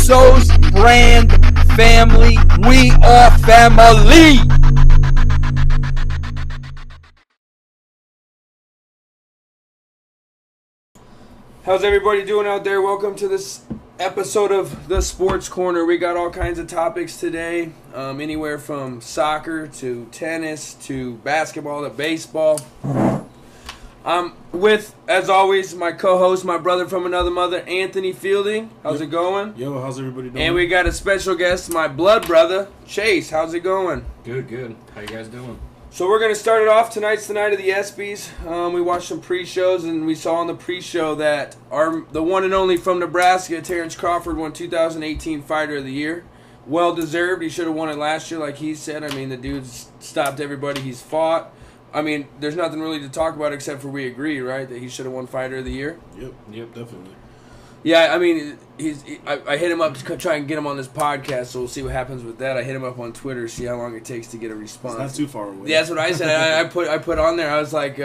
Russos brand family. We are family. How's everybody doing out there? Welcome to this episode of the Sports Corner. We got all kinds of topics today, anywhere from soccer to tennis to basketball to baseball. I'm with, as always, my co-host, my brother from another mother, Antony Feilding. How's it going? Yo, how's everybody doing? And we got a special guest, my blood brother, Chase. How's it going? Good. How you guys doing? So we're going to start it off. Tonight's the night of the ESPYs. We watched some pre-shows, and we saw on the pre-show that the one and only from Nebraska, Terrence Crawford, won 2018 Fighter of the Year. Well-deserved. He should have won it last year, like he said. I mean, the dude's stopped everybody he's fought. I mean, there's nothing really to talk about except for we agree, right, that he should have won Fighter of the Year? Yep, definitely. Yeah, I mean, I hit him up to try and get him on this podcast, so we'll see what happens with that. I hit him up on Twitter, see how long it takes to get a response. It's not too far away. Yeah, that's what I said. I put on there, I was like,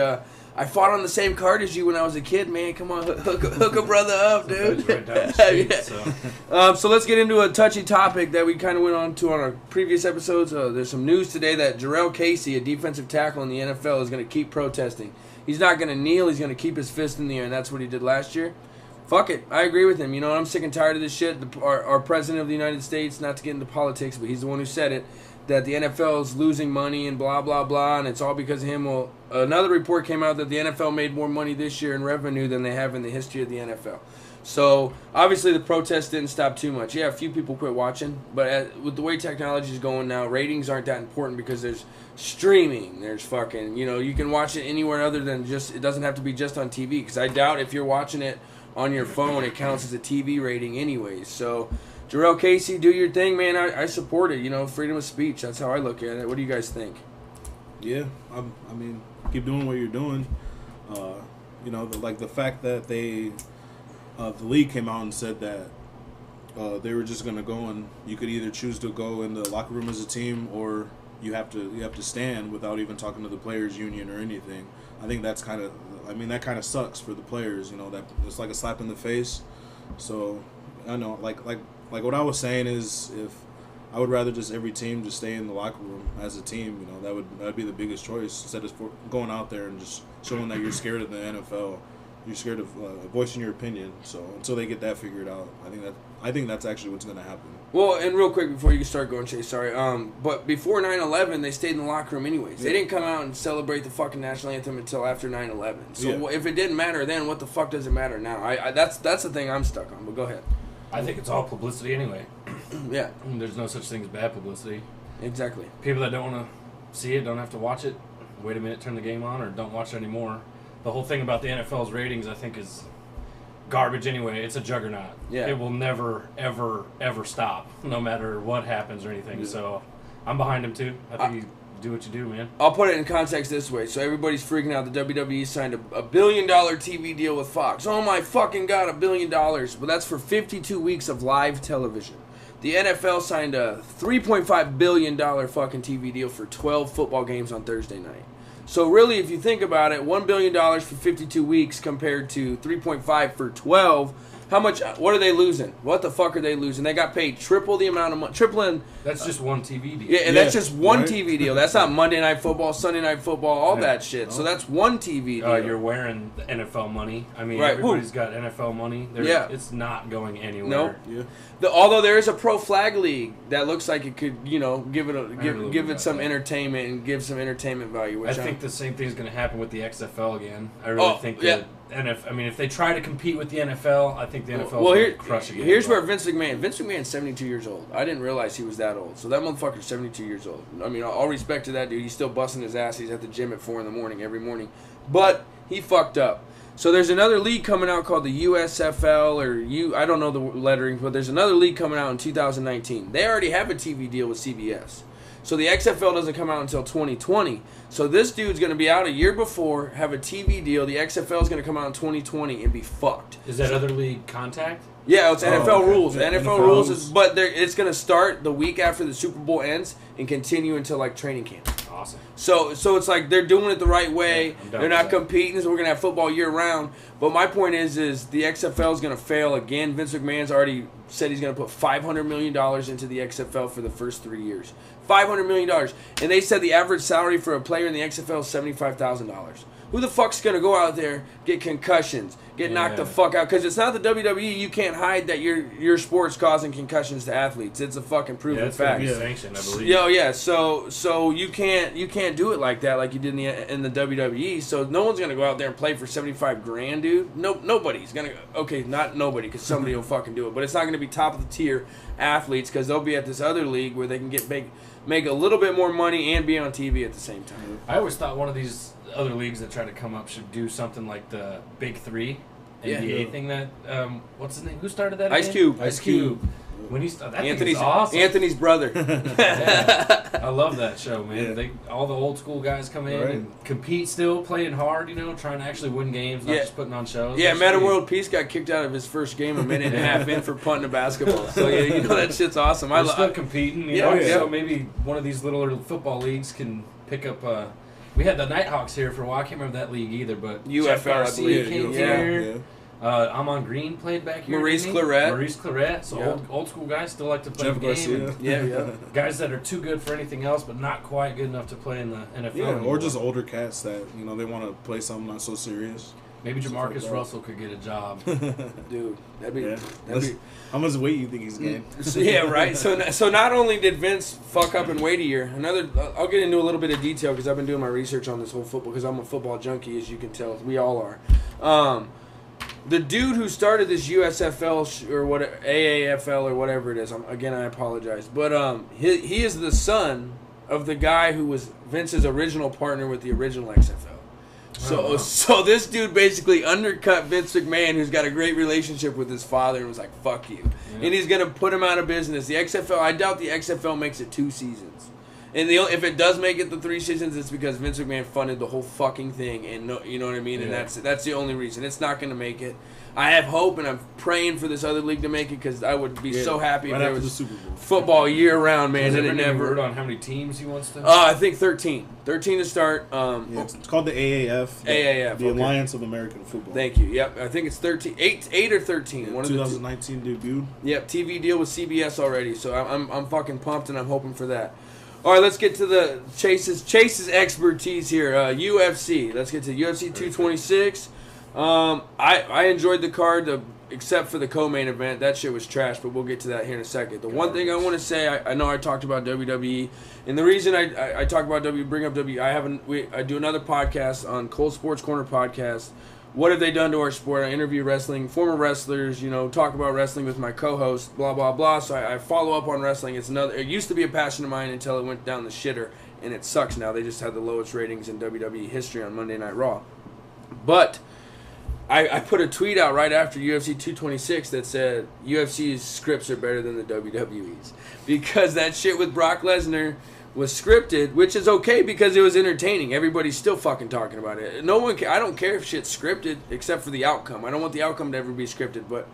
I fought on the same card as you when I was a kid, man. Come on, hook a brother up, dude. Right down the street, yeah. So let's get into a touchy topic that we kind of went on to on our previous episodes. There's some news today that Jarrell Casey, a defensive tackle in the NFL, is going to keep protesting. He's not going to kneel. He's going to keep his fist in the air, and that's what he did last year. Fuck it. I agree with him. You know, I'm sick and tired of this shit. Our president of the United States, not to get into politics, but he's the one who said it, that the NFL is losing money and blah, blah, blah, and it's all because of him. Well, another report came out that the NFL made more money this year in revenue than they have in the history of the NFL. So, obviously, the protests didn't stop too much. Yeah, a few people quit watching, but with the way technology is going now, ratings aren't that important because there's streaming. There's fucking, you know, you can watch it anywhere other than just, it doesn't have to be just on TV, because I doubt if you're watching it on your phone, it counts as a TV rating anyways. So, Jarrell Casey, do your thing, man. I support it. You know, freedom of speech. That's how I look at it. What do you guys think? Yeah, I mean, keep doing what you're doing. You know, the fact that the league came out and said that they were just going to go and you could either choose to go in the locker room as a team or you have to stand without even talking to the players' union or anything. I think that's kind of, that kind of sucks for the players. You know, that it's like a slap in the face. So, I know, like what I was saying is, if I would rather just every team just stay in the locker room as a team. You know, that would be the biggest choice instead of going out there and just showing that you're scared of the NFL. You're scared of voicing your opinion. So until they get that figured out, I think that's actually what's going to happen. Well, and real quick before you start going, Chase, sorry. But before 9/11, they stayed in the locker room anyways. Yeah. They didn't come out and celebrate the fucking national anthem until after 9/11. So if it didn't matter then, what the fuck does it matter now? That's the thing I'm stuck on. But go ahead. I think it's all publicity anyway. Yeah. There's no such thing as bad publicity. Exactly. People that don't want to see it don't have to watch it. Wait a minute, turn the game on, or don't watch it anymore. The whole thing about the NFL's ratings, I think, is garbage anyway. It's a juggernaut. Yeah. It will never, ever, ever stop, no matter what happens or anything. Yeah. So I'm behind him, too. I think you do what you do, man. I'll put it in context this way. So everybody's freaking out. The WWE signed a $1 billion TV deal with Fox. Oh, my fucking God, $1 billion. But that's for 52 weeks of live television. The NFL signed a $3.5 billion fucking TV deal for 12 football games on Thursday night. So really, if you think about it, $1 billion for 52 weeks compared to $3.5 for 12, how much? What are they losing? What the fuck are they losing? They got paid triple the amount of money. Tripling. That's just one TV deal. Yeah, and that's just one TV deal. That's not Monday Night Football, Sunday Night Football, all that shit. So that's one TV deal. You're wearing the NFL money. I mean, right. Everybody's got NFL money. It's not going anywhere. Nope. Yeah. Although there is a pro flag league that looks like it could, you know, give it some entertainment and give some entertainment value. Which I think the same thing is going to happen with the XFL again. I really think that. I mean, if they try to compete with the NFL, I think the NFL will crush again. Here's where Vince McMahon's 72 years old. I didn't realize he was that old. So that motherfucker's 72 years old. I mean, all respect to that dude. He's still busting his ass. He's at the gym at 4 in the morning every morning. But he fucked up. So there's another league coming out called the USFL I don't know the lettering, but there's another league coming out in 2019. They already have a TV deal with CBS. So the XFL doesn't come out until 2020. So this dude's going to be out a year before, have a TV deal. The XFL is going to come out in 2020 and be fucked. Is that other league Contact? Yeah, it's NFL rules. Yeah, NFL rules is, but it's going to start the week after the Super Bowl ends and continue until like training camp. Awesome. So it's like they're doing it the right way. Yeah, I'm down they're with not that. competing, so we're gonna have football year round. But my point is the XFL is gonna fail again. Vince McMahon's already said he's gonna put $500 million into the XFL for the first 3 years. $500 million, and they said the average salary for a player in the XFL is $75,000. Who the fuck's gonna go out there, get concussions, get knocked the fuck out? Because it's not the WWE. You can't hide that your sport's causing concussions to athletes. It's a fucking proven it's gonna fact. be sanctioned, I believe. Yeah. So you can't do it like that, like you did in the WWE. So no one's gonna go out there and play for $75,000, dude. Nobody's gonna. Okay, not nobody, because somebody will fucking do it. But it's not gonna be top of the tier athletes, because they'll be at this other league where they can make a little bit more money and be on TV at the same time. I always thought one of these other leagues that try to come up should do something like the Big Three NBA thing that what's his name? Who started that? Ice again? Cube. Ice Cube. When he started, that Anthony's thing is awesome. Anthony's brother. Yeah. I love that show, man. Yeah. They all the old school guys come in Right. and compete still, playing hard, trying to actually win games, not just putting on shows. Yeah, That's Meta sweet. World Peace got kicked out of his first game a minute and a half in for punting a basketball. So yeah, that shit's awesome. We're still competing, Yeah, know. yeah. So maybe one of these little football leagues can pick up. We had the Nighthawks here for a while. I can't remember that league either, but UFL, Jeff I Garcia believe. came Yeah. here. Amon Green played back here. Maurice didn't he? Claret. Maurice Claret. So Yeah. old school guys still like to play Jeff the game. Garcia. and Yeah. Guys that are too good for anything else, but not quite good enough to play in the NFL. Yeah, anymore. or just older cats that they want to play something not so serious. maybe stuff like Jamarcus that. Russell could get a job. Dude, that'd be. Yeah. That'd be How much weight you think he's gained? yeah, right. So not only did Vince fuck up and wait a year, I'll get into a little bit of detail because I've been doing my research on this whole football, because I'm a football junkie, as you can tell. We all are. The dude who started this USFL or what AAFL or whatever it is, I apologize, but he is the son of the guy who was Vince's original partner with the original XFL. So this dude basically undercut Vince McMahon, who's got a great relationship with his father, and was like, fuck you. Yeah. And he's going to put him out of business. The XFL, I doubt the XFL makes it 2 seasons. And if it does make it the 3 seasons, it's because Vince McMahon funded the whole fucking thing, and you know what I mean? Yeah. And that's the only reason. It's not going to make it. I have hope, and I'm praying for this other league to make it, because I would be so happy if there was the Super Bowl. Football year round, man. Has And there it been any never. word on how many teams he wants to? I think 13. 13 to start. It's called the AAF. AAF, The okay. Alliance of American Football. Thank you. Yep, I think it's 13. 8 or 13. One of the two. 2019 debuted. Yep, TV deal with CBS already, so I'm fucking pumped, and I'm hoping for that. All right, let's get to the Chase's expertise here. UFC. Let's get to UFC 226. I enjoyed the card, except for the co-main event. That shit was trash, but we'll get to that here in a second. The one thing I want to say, I know I talked about WWE, and the reason I talk about bring up WWE, I do another podcast on Cole Sports Corner podcast. What have they done to our sport? I interview former wrestlers, talk about wrestling with my co-host, blah, blah, blah. So I follow up on wrestling. It used to be a passion of mine until it went down the shitter, and it sucks now. They just had the lowest ratings in WWE history on Monday Night Raw. But I put a tweet out right after UFC 226 that said UFC's scripts are better than the WWE's. Because that shit with Brock Lesnar was scripted, which is okay because it was entertaining. Everybody's still fucking talking about it. I don't care if shit's scripted except for the outcome. I don't want the outcome to ever be scripted, but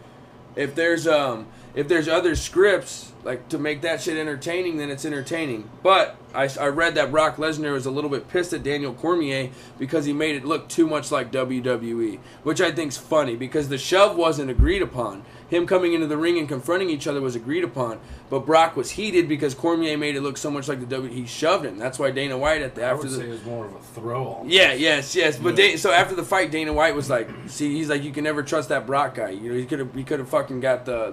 if there's other scripts like to make that shit entertaining, then it's entertaining. But I read that Brock Lesnar was a little bit pissed at Daniel Cormier because he made it look too much like WWE, which I think's funny because the shove wasn't agreed upon. Him coming into the ring and confronting each other was agreed upon, but Brock was heated because Cormier made it look so much like the WWE. He shoved him. That's why Dana White I would say it was more of a throw. Yes. But so after the fight, Dana White was like, "See, he's like, you can never trust that Brock guy. He could have fucking got the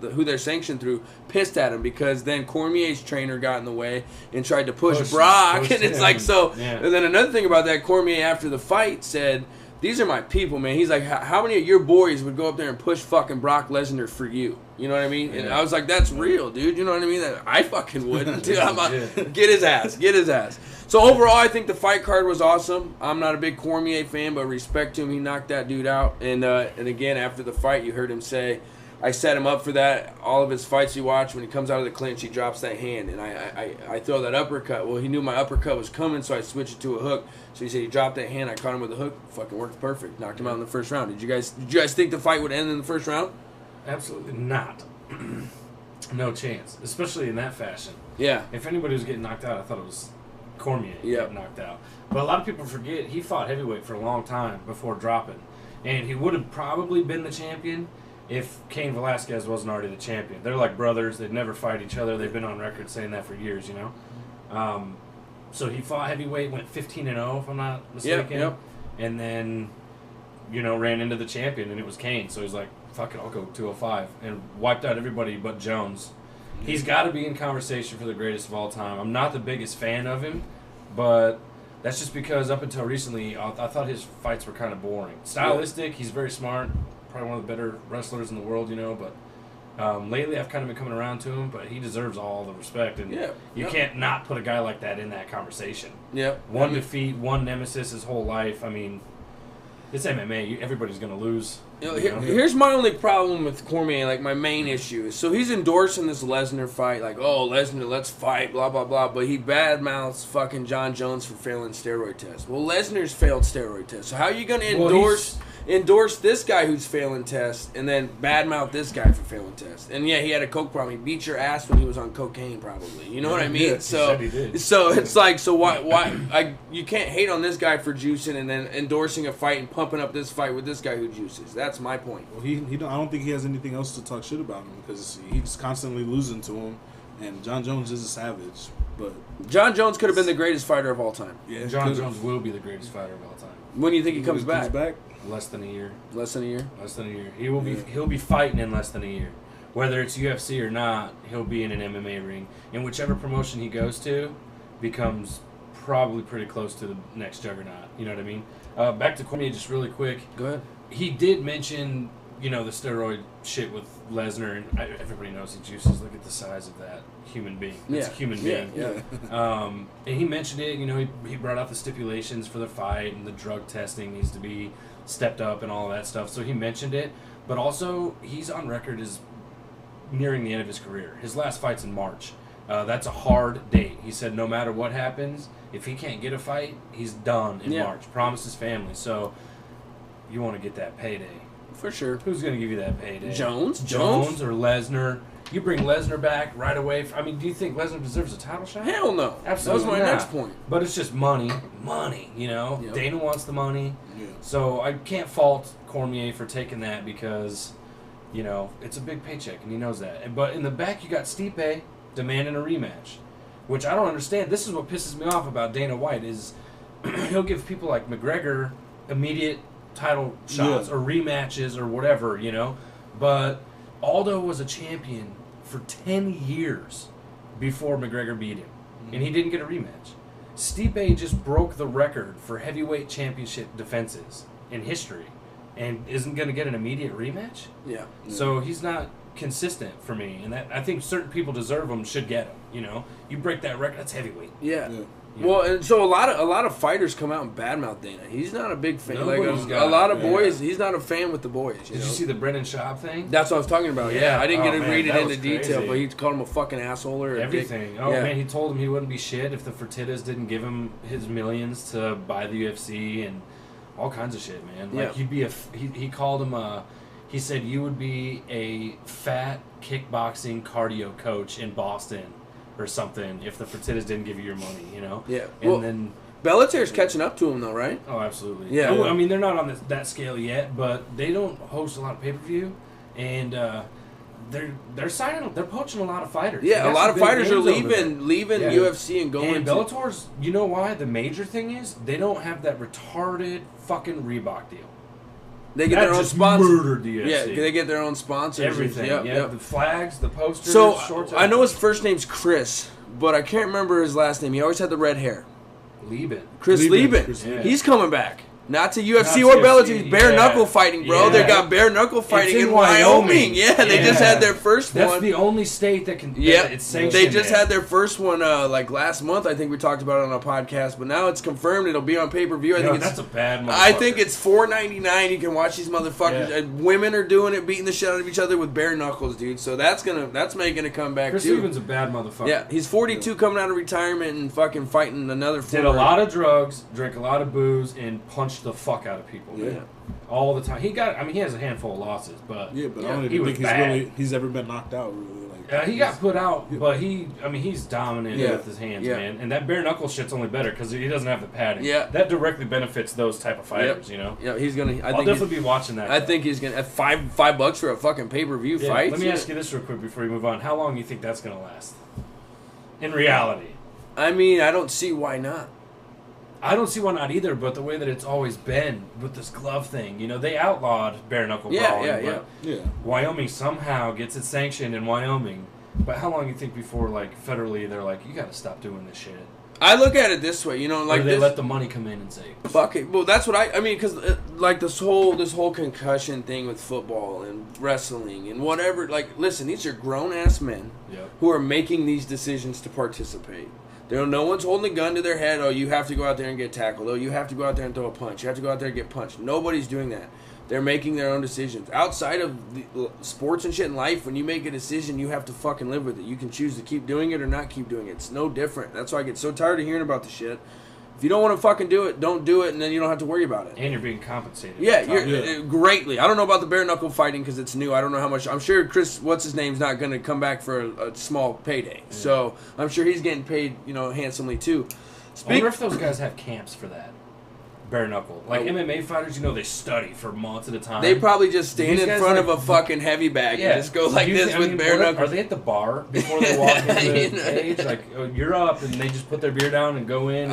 who they're sanctioned through pissed at him because then Cormier's trainer got in the way and tried to push Brock, and it's like so. Yeah. And then another thing about that, Cormier after the fight said, "These are my people, man." He's like, "How many of your boys would go up there and push fucking Brock Lesnar for you?" You know what I mean? Yeah. And I was like, "That's real, dude." You know what I mean? I fucking wouldn't. Dude, get his ass. So overall, I think the fight card was awesome. I'm not a big Cormier fan, but respect to him. He knocked that dude out. And again, after the fight, you heard him say, I set him up for that. All of his fights you watch, when he comes out of the clinch, he drops that hand. And I throw that uppercut. Well, he knew my uppercut was coming, so I switched it to a hook. So he said he dropped that hand. I caught him with a hook. Fucking worked perfect. Knocked him out in the first round. Did you guys think the fight would end in the first round? Absolutely not. No chance. Especially in that fashion. Yeah. If anybody was getting knocked out, I thought it was Cormier got knocked out. But a lot of people forget he fought heavyweight for a long time before dropping. And he would have probably been the champion if Cain Velasquez wasn't already the champion. They're like brothers. They'd never fight each other. They've been on record saying that for years, you know. So he fought heavyweight, went 15-0, if I'm not mistaken. Yep. And then, you know, ran into the champion, and it was Cain. So he's like, fuck it, I'll go 205. And wiped out everybody but Jones. He's got to be in conversation for the greatest of all time. I'm not the biggest fan of him, but that's just because up until recently, I thought his fights were kind of boring. Stylistic, he's very smart, probably one of the better wrestlers in the world, you know, but lately I've kind of been coming around to him, but he deserves all the respect, and you can't not put a guy like that in that conversation. One defeat, one nemesis his whole life. I mean, it's MMA. Everybody's going to lose. Here's my only problem with Cormier, like my main issue. So he's endorsing this Lesnar fight, like, oh, Lesnar, let's fight, blah, blah, blah. But he badmouths fucking John Jones for failing steroid tests. Well, Lesnar's failed steroid tests. So how are you going to endorse this guy who's failing tests and then badmouth this guy for failing tests? And yeah, he had a coke problem. He beat your ass when he was on cocaine, probably. You know what I mean? Yeah, so it's like, so why you can't hate on this guy for juicing and then endorsing a fight and pumping up this fight with this guy who juices. That's my point. Well, I don't think he has anything else to talk shit about him because he's constantly losing to him, and John Jones is a savage. But John Jones could have been the greatest fighter of all time. Yeah, John Jones will be the greatest fighter of all time. When do you think he comes back? Less than a year. Less than a year? Less than a year. He will be. He'll be fighting in less than a year. Whether it's UFC or not, he'll be in an MMA ring. And whichever promotion he goes to becomes probably pretty close to the next juggernaut. You know what I mean? Back to Cormier just really quick. Go ahead. He did mention, you know, the steroid shit with Lesnar, and everybody knows he juices. Look at the size of that human being. It's a human being. And he mentioned it. You know, he brought out the stipulations for the fight, and the drug testing needs to be stepped up and all that stuff. So he mentioned it. But also, he's on record as nearing the end of his career. His last fight's in March. That's a hard date. He said no matter what happens, if he can't get a fight, he's done in March. Promised his family. So you want to get that payday. For sure. Who's going to give you that payday? Jones or Lesnar. You bring Lesnar back right away. I mean, do you think Lesnar deserves a title shot? Hell no. Absolutely That was my next point. But it's just money, you know? Yep. Dana wants the money. Yeah. So I can't fault Cormier for taking that because, you know, it's a big paycheck, and he knows that. But in the back, you got Stipe demanding a rematch, which I don't understand. This is what pisses me off about Dana White is he'll give people like McGregor immediate title shots or rematches or whatever, you know? But Aldo was a champion for 10 years before McGregor beat him, and he didn't get a rematch. Stipe just broke the record for heavyweight championship defenses in history and isn't going to get an immediate rematch? Yeah. So he's not consistent for me, and I think certain people deserve him, should get him, you know? You break that record, that's heavyweight. Yeah. Well, and so a lot of fighters come out and badmouth Dana. He's not a big fan. Nobody's a lot of boys, he's not a fan with the boys. Did you see the Brendan Schaub thing? That's what I was talking about. Yeah, I didn't get to read it into detail, crazy. but he called him a fucking asshole or everything. Man, he told him he wouldn't be shit if the Fertittas didn't give him his millions to buy the UFC and all kinds of shit, man. Like you'd be he called him he said you would be a fat kickboxing cardio coach in Boston or something if the Fertittas didn't give you your money, you know? Yeah. And then Bellator's catching up to him though, right? Oh, absolutely. Yeah. I mean, they're not on that scale yet, but they don't host a lot of pay-per-view, and they're signing, they're poaching a lot of fighters. Yeah, a lot of fighters are leaving Yeah. UFC and going and Bellator's, you know why? The major thing is they don't have that retarded fucking Reebok deal. They get their own sponsors. Murdered the UFC. Yeah, they get their own sponsors. Everything. Yep. The flags, the posters. So shorts. I know his first name's Chris, but I can't remember his last name. He always had the red hair. Chris Lieben. Yeah. He's coming back. Not to UFC Not or to Bellator. UFC, He's bare knuckle fighting, bro. Yeah. They got bare knuckle fighting It's in Wyoming. Yeah, they just Yeah. had their first That's one. the only state that can. Yeah, It's sanctioned. they just there. had their first one like last month. I think we talked about it on a podcast, but now it's confirmed it'll be on pay-per-view. That's a bad motherfucker. I think it's $4.99. You can watch these motherfuckers. Yeah. Women are doing it, beating the shit out of each other with bare knuckles, dude. So that's making a comeback Chris too. Stevens a bad motherfucker. Yeah, he's 42, coming out of retirement and fucking fighting another. Did a lot of drugs, drank a lot of booze, and punched the fuck out of people. Yeah. All the time. He has a handful of losses, but I don't he even was think bad. he's ever been knocked out, really. Like, He got put out, but he's dominant with his hands, man. And that bare knuckle shit's only better because he doesn't have the padding. Yeah, that directly benefits those type of fighters, you know. Yeah, he's gonna. I'll definitely be watching that. I think he's gonna at $5 for a fucking pay-per-view fight. Let me ask you this real quick before we move on: how long do you think that's gonna last? In reality, I mean, I don't see why not. I don't see why not either, but the way that it's always been with this glove thing, you know, they outlawed bare knuckle brawling. Yeah. Wyoming somehow gets it sanctioned in Wyoming. But how long do you think before, like, federally, they're like, you got to stop doing this shit? I look at it this way, you know, like or do they let the money come in and say, fuck it. Well, that's what I mean, because like this whole concussion thing with football and wrestling and whatever. Like, listen, these are grown ass men who are making these decisions to participate. No one's holding a gun to their head. Oh, you have to go out there and get tackled. Oh, you have to go out there and throw a punch. You have to go out there and get punched. Nobody's doing that. They're making their own decisions. Outside of the sports and shit in life, when you make a decision, you have to fucking live with it. You can choose to keep doing it or not keep doing it. It's no different. That's why I get so tired of hearing about the shit. If you don't want to fucking do it, don't do it, and then you don't have to worry about it. And you're being compensated. Yeah, greatly. I don't know about the bare knuckle fighting because it's new. I don't know how much. I'm sure Chris, what's his name's not going to come back for a small payday. Yeah. So I'm sure he's getting paid, handsomely too. I wonder if those guys have camps for that. Bare knuckle. Like MMA fighters, they study for months at a time. They probably just stand in front of a fucking heavy bag and just go like this with bare knuckles. Are they at the bar before they walk into the cage? Like, oh, you're up, and they just put their beer down and go in?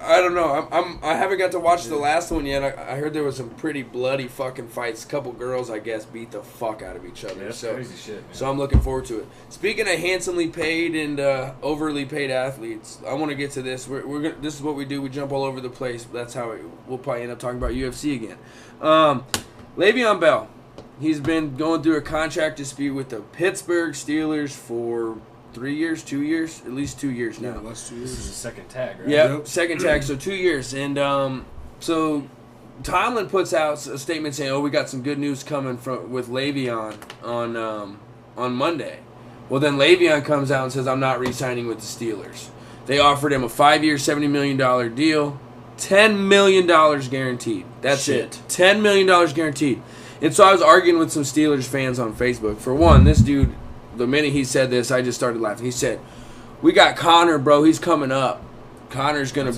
I don't know. I haven't got to watch the last one yet. I heard there was some pretty bloody fucking fights. A couple girls, I guess, beat the fuck out of each other. Yeah, that's crazy shit, man. So I'm looking forward to it. Speaking of handsomely paid and overly paid athletes, I want to get to this. This is what we do. We jump all over the place. That's how we'll probably end up talking about UFC again. Le'Veon Bell. He's been going through a contract dispute with the Pittsburgh Steelers for 3 years, 2 years, at least 2 years now. Yeah, last 2 years. This is the second tag, right? Yep, second tag, so 2 years. And so Tomlin puts out a statement saying, we got some good news coming with Le'Veon on Monday. Well, then Le'Veon comes out and says, I'm not re-signing with the Steelers. They offered him a 5-year, $70 million deal, $10 million guaranteed. That's it. $10 million guaranteed. And so I was arguing with some Steelers fans on Facebook. For one, this dude... The minute he said this, I just started laughing. He said, "We got Connor, bro. He's coming up. Connor's gonna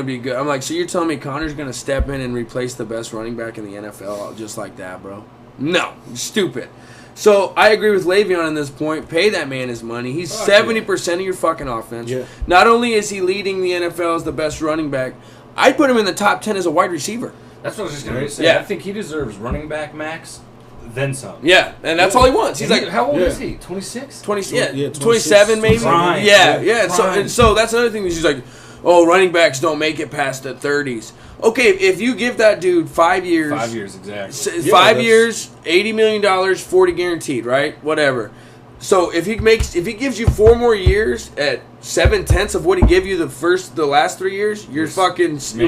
be good." I'm like, "So you're telling me Connor's gonna step in and replace the best running back in the NFL just like that, bro?" No, stupid. So I agree with Le'Veon on this point. Pay that man his money. He's 70% of your fucking offense. Yeah. Not only is he leading the NFL as the best running back, I'd put him in the top 10 as a wide receiver. That's what I was just gonna say. Yeah. I think he deserves running back max. Then some. Yeah, and that's all he wants. He's like, how old is he? 26? 27 maybe. Prime. Yeah. So that's another thing. He's like, running backs don't make it past the 30s. Okay, if you give that dude 5 years. 5 years, exactly. 5 years, $80 million, 40 guaranteed, right? Whatever. So if he gives you 4 more years at 7/10 of what he gave you the last 3 years, your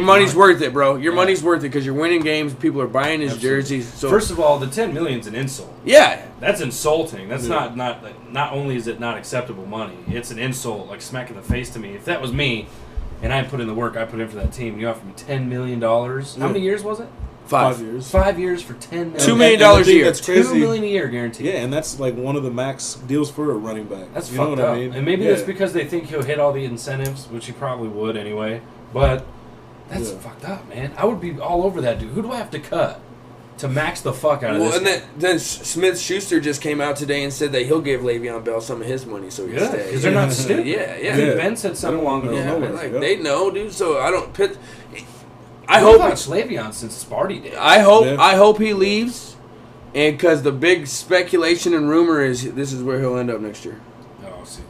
money's worth it, bro. Your money's worth it because you're winning games. People are buying his jerseys. So first of all, the $10 million's an insult. Yeah, that's insulting. That's not only is it not acceptable money, it's an insult, like smack in the face to me. If that was me, and I put in the work I put in for that team, and you offered me $10 million. How many years was it? 5 years. 5 years for $10 million. $2 million a year. That's crazy. $2 million a year guaranteed. Yeah, and that's like one of the max deals for a running back. That's fucked up. I mean? And maybe that's because they think he'll hit all the incentives, which he probably would anyway. But that's fucked up, man. I would be all over that dude. Who do I have to cut to max the fuck out of this? Well, and then Smith-Schuster just came out today and said that he'll give Le'Veon Bell some of his money so he can stay. Because they're not stupid. Yeah. Ben said something along those lines. They know, dude. So I don't pit. I hope it's Le'Veon since Sparty days. I hope he leaves, and because the big speculation and rumor is this is where he'll end up next year. Oh, see,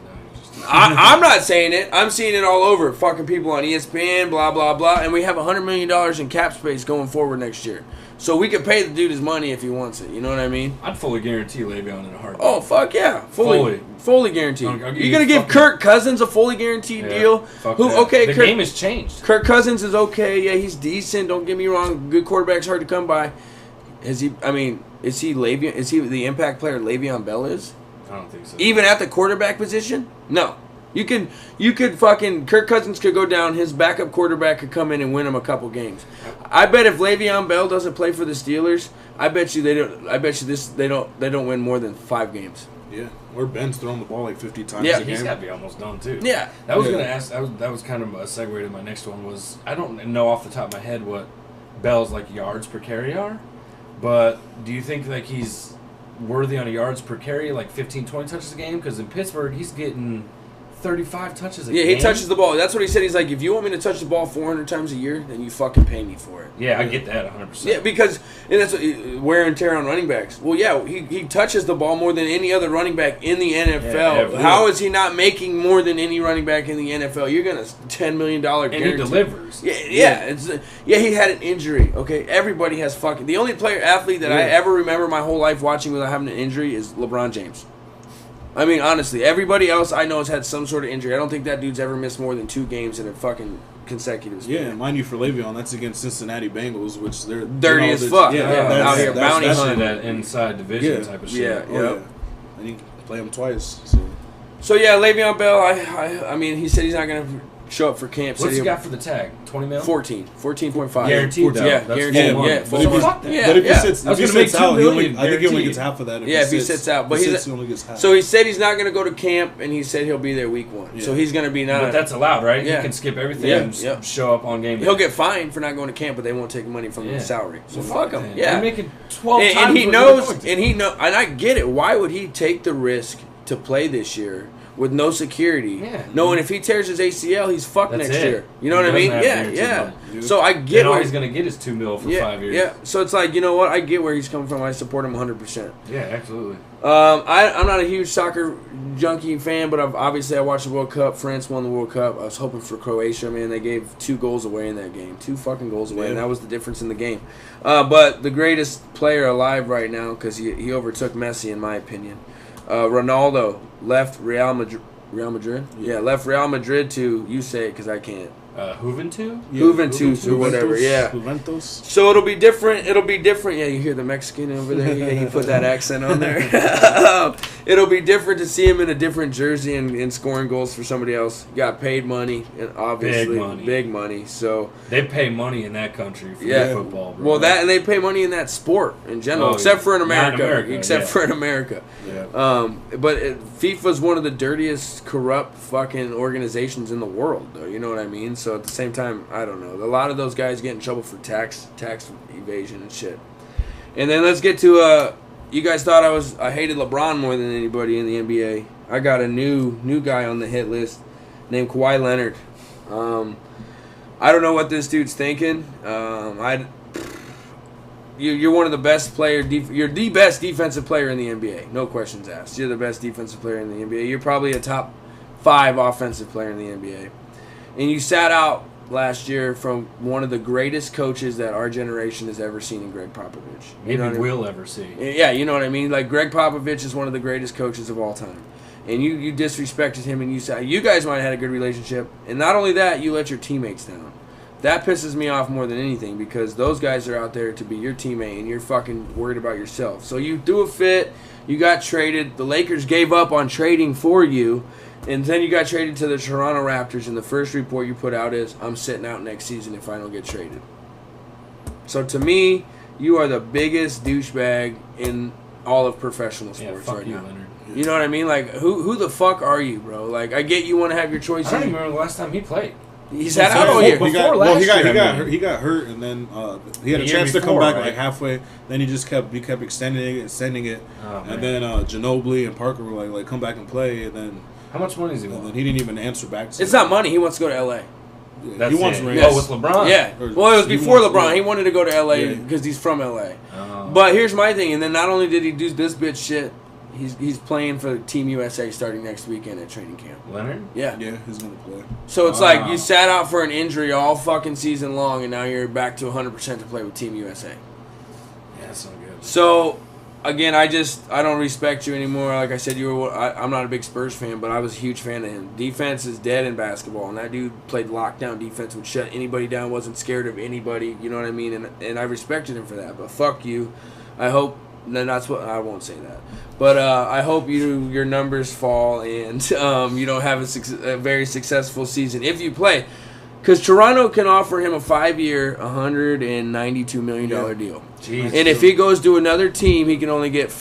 I'm not saying it. I'm seeing it all over. Fucking people on ESPN, blah blah blah, and we have $100 million in cap space going forward next year. So we could pay the dude his money if he wants it. You know what I mean? I'd fully guarantee Le'Veon in a heartbeat. Oh, fuck yeah. Fully guaranteed. You're going to give Kirk Cousins a fully guaranteed deal? The game has changed. Kirk Cousins is okay. Yeah, he's decent. Don't get me wrong. Good quarterback's hard to come by. Is he Le'Veon? Is he the impact player Le'Veon Bell is? I don't think so. Even at the quarterback position? No. You could fucking Kirk Cousins could go down. His backup quarterback could come in and win him a couple games. I bet if Le'Veon Bell doesn't play for the Steelers, I bet you they don't win more than 5 games. Yeah, or Ben's throwing the ball like 50 times Yeah, a game. He's got to be almost done too. Yeah. That was Yeah. gonna ask. That was kind of a segue to my next one. Was I don't know off the top of my head what Bell's like yards per carry are, but do you think like he's worthy on a yards per carry, like 15, 20 touches a game? Because in Pittsburgh, he's getting 35 touches a game. Yeah, he touches the ball. That's what he said. He's like, if you want me to touch the ball 400 times a year, then you fucking pay me for it. Yeah, I get that 100%. Yeah, because and that's what, wear and tear on running backs. Well, yeah, he touches the ball more than any other running back in the NFL. Yeah, How is he not making more than any running back in the NFL? You're gonna $10 million guarantee. And he delivers. Yeah. He had an injury. Okay, everybody has fucking. The only athlete that I ever remember my whole life watching without having an injury is LeBron James. I mean, honestly, everybody else I know has had some sort of injury. I don't think that dude's ever missed more than 2 games in a fucking consecutive season. Yeah, and mind you, for Le'Veon, that's against Cincinnati Bengals, which they're dirty as fuck. Yeah, out here bounty Especially hunting. that inside division type of shit. Yeah. Oh, yeah. And you play them twice. So yeah, Le'Veon Bell. I mean, he said he's not gonna show up for camp. What's he got for the tag? 20 mil? 14.5. Guaranteed, though. Yeah, That's guaranteed. full Yeah, money. full So money. fuck that. Yeah, But if yeah. he sits, I was if he gonna make sits $2 out, million I think he only guaranteed. gets half of that. If he sits out, but he only gets half. So he said he's not going to go to camp, and he said he'll be there week 1. Yeah. So he's going to be not. But that's allowed, right? Yeah. He can skip everything Yeah, and yeah. show up on game day. He'll get fined for not going to camp, but they won't take money from his salary. So fuck him. man. Yeah, They're making 12 times and he what knows, they're and I get it. Why would he take the risk to play this year with no security? Yeah. Knowing if he tears his ACL, he's fucked That's next it. year. You know He what I mean? doesn't have Yeah, guaranteed yeah. money. So I Then get all where he's going to get is $2 million for 5 years. Yeah. So it's like, you know what? I get where he's coming from. I support him 100%. Yeah, absolutely. I'm not a huge soccer junkie fan, but I watched the World Cup. France won the World Cup. I was hoping for Croatia. Man, they gave 2 goals away in that game. 2 fucking goals away, and that was the difference in the game. But the greatest player alive right now, because he overtook Messi, in my opinion. Ronaldo left Real Madrid. Real Madrid? Yeah, left Real Madrid to, you say it because I can't. Juventus? Juventus or whatever, yeah. Juventus. So it'll be different. Yeah, you hear the Mexican over there. Yeah, he put that accent on there. It'll be different to see him in a different jersey and scoring goals for somebody else. Got paid money, and obviously big money. So They pay money in that country for football, bro. well, and they pay money in that sport in general, except for in America. For in America. Yeah. But FIFA's one of the dirtiest, corrupt fucking organizations in the world, though. You know what I mean? So at the same time, I don't know. A lot of those guys get in trouble for tax evasion and shit. And then let's get to you guys thought I hated LeBron more than anybody in the NBA. I got a new guy on the hit list named Kawhi Leonard. I don't know what this dude's thinking. You're one of the best you're the best defensive player in the NBA. No questions asked. You're the best defensive player in the NBA. You're probably a top 5 offensive player in the NBA. And you sat out last year from one of the greatest coaches that our generation has ever seen in Greg Popovich. Maybe we'll ever see. Yeah, you know what I mean? Like, Greg Popovich is one of the greatest coaches of all time. And you disrespected him, and you guys might have had a good relationship. And not only that, you let your teammates down. That pisses me off more than anything, because those guys are out there to be your teammate, and you're fucking worried about yourself. So you threw a fit. You got traded. The Lakers gave up on trading for you. And then you got traded to the Toronto Raptors, and the first report you put out is, I'm sitting out next season if I don't get traded. So to me, you are the biggest douchebag in all of professional sports right now. Leonard. You know what I mean? Like, who the fuck are you, bro? Like, I get you want to have your choices. I don't even remember the last time he played. He sat out all year. He got hurt, and then he had a chance to come back like halfway. Then he just kept extending it, and then Ginobili and Parker were like come back and play, and then how much money is he want? want? He didn't even answer back. It's not money. He wants to go to L.A. That's he wants rings. Oh, with LeBron? Yeah. Well, it was before LeBron. He wanted to go to L.A. because he's from L.A. But here's my thing. And then not only did he do this bitch shit, he's playing for Team USA starting next weekend at training camp. Leonard? Yeah. Yeah, he's going to play. So it's like you sat out for an injury all fucking season long, and now you're back to 100% to play with Team USA. Yeah, that's not good. So, again, I don't respect you anymore. Like I said, I'm not a big Spurs fan, but I was a huge fan of him. Defense is dead in basketball, and that dude played lockdown defense, would shut anybody down, wasn't scared of anybody. You know what I mean? And I respected him for that. But fuck you. I hope. Then that's what I won't say that, but I hope your numbers fall and you don't have a very successful season if you play, because Toronto can offer him a 5-year, $192 million deal. Jeez. And if he goes to another team, he can only get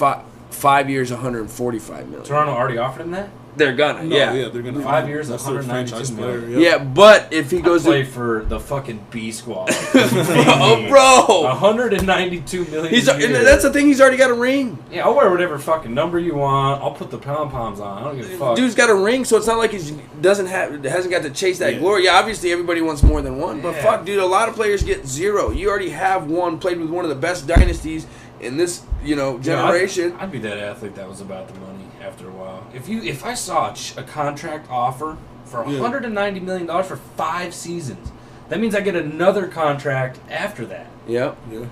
5 years, $145 million. Toronto already offered him that? They're gonna, they're gonna 5 years, that's their 192 franchise million. player. Yeah, but if he goes Play to, for the fucking B squad. oh, bro, 192 million. he's a year. that's the thing. He's already got a ring. Yeah, I'll wear whatever fucking number you want. I'll put the pom poms on. I don't give a fuck. Dude's got a ring, so it's not like he hasn't got to chase that glory. Yeah, obviously everybody wants more than one, but fuck, dude, a lot of players get 0. You already have one. Played with one of the best dynasties in this, generation. I'd be that athlete that was about the money after a while. If I saw a contract offer for $190 million for 5 seasons, that means I get another contract after that. Yep. Yeah. You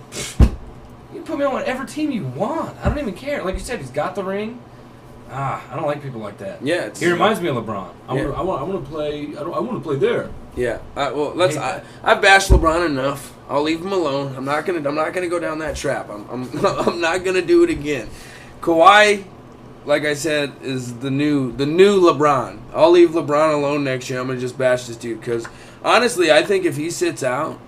can put me on whatever team you want. I don't even care. Like you said, he's got the ring. I don't like people like that. Yeah, he reminds me of LeBron. I want to play. I want to play there. Yeah. I've bashed LeBron enough. I'll leave him alone. I'm not gonna go down that trap. I'm not gonna do it again. Kawhi, like I said, is the new LeBron. I'll leave LeBron alone next year. I'm gonna just bash this dude because honestly, I think if he sits out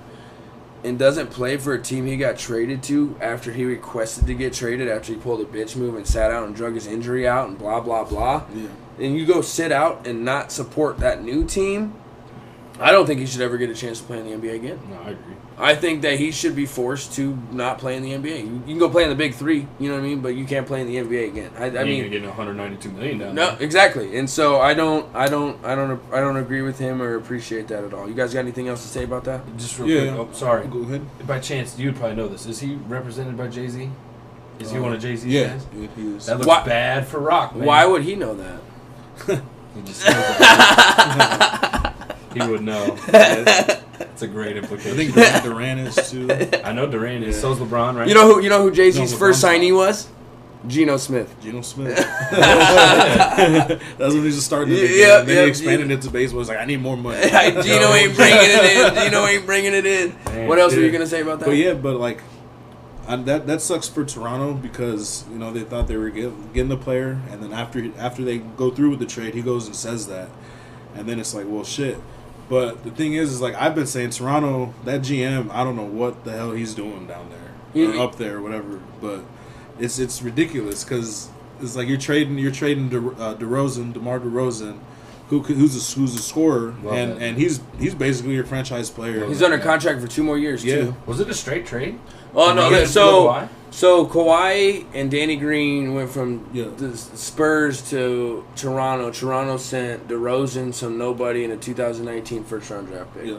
and doesn't play for a team he got traded to after he requested to get traded, after he pulled a bitch move and sat out and drug his injury out and blah blah blah, and you go sit out and not support that new team, I don't think he should ever get a chance to play in the NBA again. No, I agree. I think that he should be forced to not play in the NBA. You can go play in the Big Three, you know what I mean, but you can't play in the NBA again. I mean, you're getting 192 million down no, there. exactly. And so I don't agree with him or appreciate that at all. You guys got anything else to say about that? Just real quick. Oh, sorry. Go ahead. By chance, you'd probably know this. Is he represented by Jay-Z? Is he one of Jay-Z's guys? Yeah, he is. That looks bad for Rock, man. Why would he know that? He just knows that. He would know. It's a great implication. I think Durant is too. I know Durant is. So's LeBron, right? You know who Jay-Z's first signee was? Geno Smith. Geno Smith. That's when he just started. Then he expanded it to baseball. He's like, I need more money. Geno ain't bringing it in. Man, what else were you gonna say about that? But like, that sucks for Toronto because they thought they were getting the player, and then after they go through with the trade, he goes and says that, and then it's like, well, shit. But the thing is like I've been saying, Toronto, that GM, I don't know what the hell he's doing down there, or up there, or whatever. But it's ridiculous because it's like you're trading DeMar DeRozan, who's a scorer, and he's basically your franchise player. He's under contract for 2 more years too. Was it a straight trade? Oh no! So Kawhi and Danny Green went from the Spurs to Toronto. Toronto sent DeRozan, some nobody, in a 2019 first-round draft pick.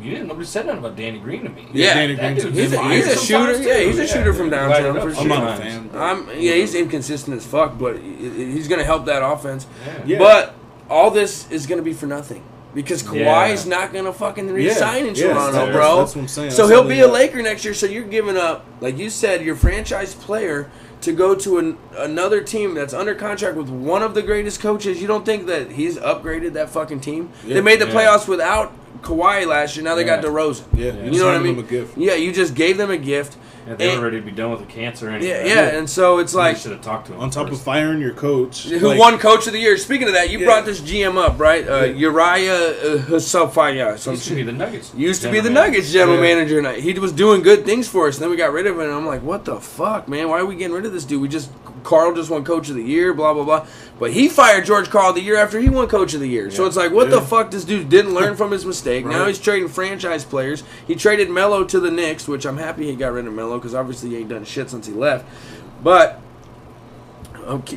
Yeah. Nobody said nothing about Danny Green to me. Yeah, Danny Green. He's a shooter. Yeah, he's a shooter from downtown. For sure. I'm not a fan. He's inconsistent as fuck, but he's going to help that offense. Yeah. But all this is going to be for nothing. Because Kawhi's not going to fucking re-sign in Toronto, bro. That's what I'm saying. So he'll be a Laker next year, so you're giving up, like you said, your franchise player to go to another team that's under contract with one of the greatest coaches. You don't think that he's upgraded that fucking team? Yeah. They made the playoffs without Kawhi last year. Now they got DeRozan. Yeah. You know what I mean? Them a gift. Yeah, you just gave them a gift. Yeah, they were ready to be done with the cancer anyway. Yeah, and so it's like... You should have talked to him on top first. of firing your coach. Who won Coach of the Year. Speaking of that, you brought this GM up, right? Uriah Husafaya. Used to be the Nuggets. Used to be the Nuggets general manager. And he was doing good things for us, and then we got rid of him, and I'm like, what the fuck, man? Why are we getting rid of this dude? Carl just won Coach of the Year, blah, blah, blah. But he fired George Karl the year after he won Coach of the Year. So it's like, what the fuck? This dude didn't learn from his mistake. Now he's trading franchise players. He traded Melo to the Knicks, which I'm happy he got rid of Melo because obviously he ain't done shit since he left. But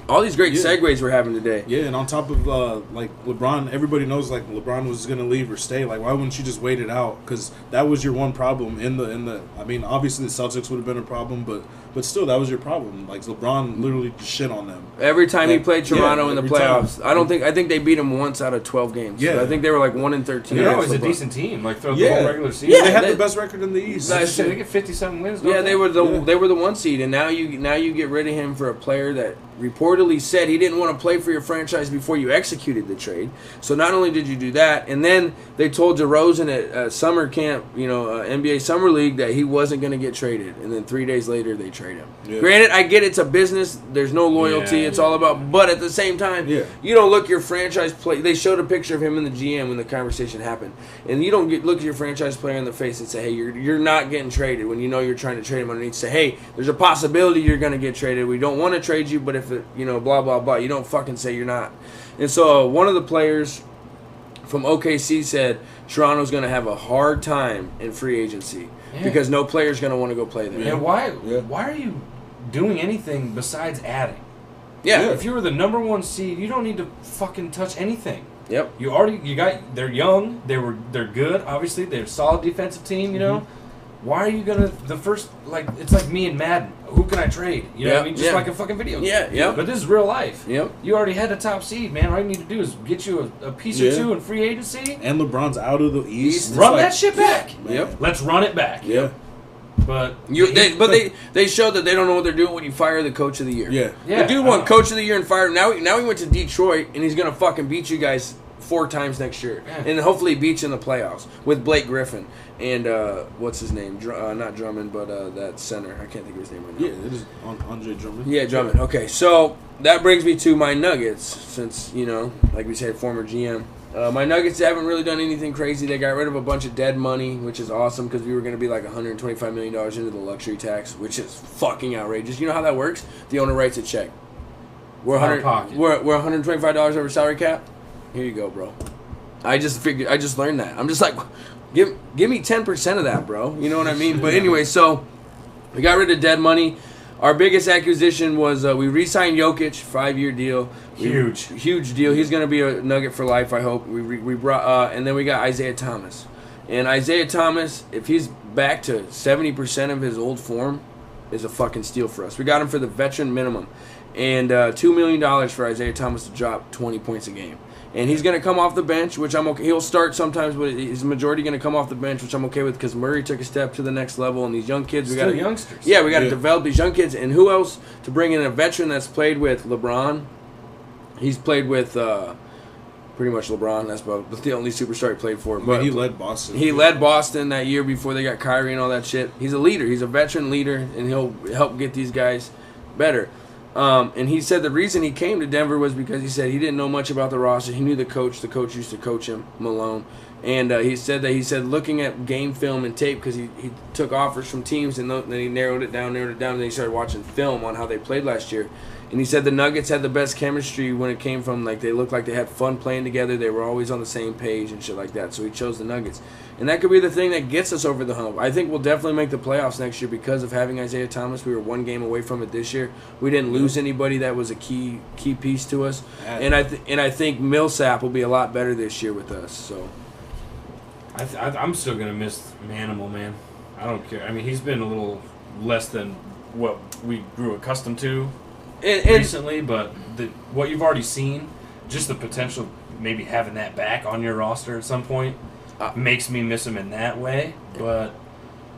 all these great segues we're having today. Yeah, and on top of like LeBron, everybody knows like LeBron was gonna leave or stay. Like, why wouldn't you just wait it out? Because that was your one problem in the. I mean, obviously the Celtics would have been a problem, but still that was your problem. Like LeBron literally shit on them every time he played Toronto in the playoffs. I think they beat him once out of 12 games. Yeah, so I think they were like 1-13. They're always a decent team. Like throughout the whole regular season. Yeah, they had the best record in the East. They get 57 wins. Yeah, they were the 1 seed, and now you get rid of him for a player that reportedly said he didn't want to play for your franchise before you executed the trade. So not only did you do that, and then they told DeRozan at summer camp, NBA Summer League, that he wasn't going to get traded. And then 3 days later, they trade him. Yeah. Granted, I get it's a business. There's no loyalty. It's all about. But at the same time, you don't look your franchise play. They showed a picture of him in the GM when the conversation happened, and you don't look at your franchise player in the face and say, "Hey, you're not getting traded." When you know you're trying to trade him underneath, say, "Hey, there's a possibility you're going to get traded. We don't want to trade you, but if it, blah blah blah." You don't fucking say you're not. And so one of the players from OKC said Toronto's going to have a hard time in free agency because no player's going to want to go play there. And why are you doing anything besides adding? Yeah. If you were the number 1 seed, you don't need to fucking touch anything. Yep. They're young, they're good, obviously, they're a solid defensive team, Why are you gonna it's like me and Madden. Who can I trade? You know what I mean? Just like a fucking video game. Yeah. But this is real life. Yep. You already had a top seed, man. All you need to do is get you a piece or two in free agency. And LeBron's out of the East. Run that shit back. Yep. Let's run it back. Yep. But they showed that they don't know what they're doing when you fire the coach of the year. Yeah. The dude won coach of the year and fired. Now he went to Detroit and he's gonna fucking beat you guys 4 times next year, and hopefully beat you in the playoffs with Blake Griffin and what's his name? Not Drummond, but that center. I can't think of his name right now. Yeah, it is Andre Drummond. Yeah, Drummond. Okay, so that brings me to my Nuggets, since like we said, former GM. My Nuggets haven't really done anything crazy. They got rid of a bunch of dead money, which is awesome because we were going to be like $125 million into the luxury tax, which is fucking outrageous. You know how that works? The owner writes a check. We're $125 over salary cap. Here you go, bro. I just learned that. I'm just like, give me 10% of that, bro. You know what I mean? But anyway, so we got rid of dead money. Our biggest acquisition was we re-signed Jokic, 5-year deal. Huge deal. He's going to be a Nugget for life, I hope. We brought and then we got Isaiah Thomas. And Isaiah Thomas, if he's back to 70% of his old form, is a fucking steal for us. We got him for the veteran minimum. And $2 million for Isaiah Thomas to drop 20 points a game. And he's going to come off the bench, which I'm okay. He'll start sometimes, but his majority going to come off the bench, which I'm okay with because Murray took a step to the next level. And these young kids, we got youngsters. Yeah, we got to develop these young kids. And who else to bring in a veteran that's played with LeBron? He's played with pretty much LeBron. That's about the only superstar he played for. But he led Boston. He led Boston that year before they got Kyrie and all that shit. He's a leader. He's a veteran leader, and he'll help get these guys better. And he said the reason he came to Denver was because he said he didn't know much about the roster. He knew the coach. The coach used to coach him, Malone. And he said looking at game film and tape, because he took offers from teams and then he narrowed it down, and then he started watching film on how they played last year. And he said the Nuggets had the best chemistry when it came from, like, they looked like they had fun playing together. They were always on the same page and shit like that. So he chose the Nuggets. And that could be the thing that gets us over the hump. I think we'll definitely make the playoffs next year because of having Isaiah Thomas. We were 1 game away from it this year. We didn't lose anybody that was a key piece to us. And I think Millsap will be a lot better this year with us. So I'm still going to miss Manimal, man. I don't care. I mean, he's been a little less than what we grew accustomed to recently, but what you've already seen, just the potential maybe having that back on your roster at some point makes me miss him in that way, but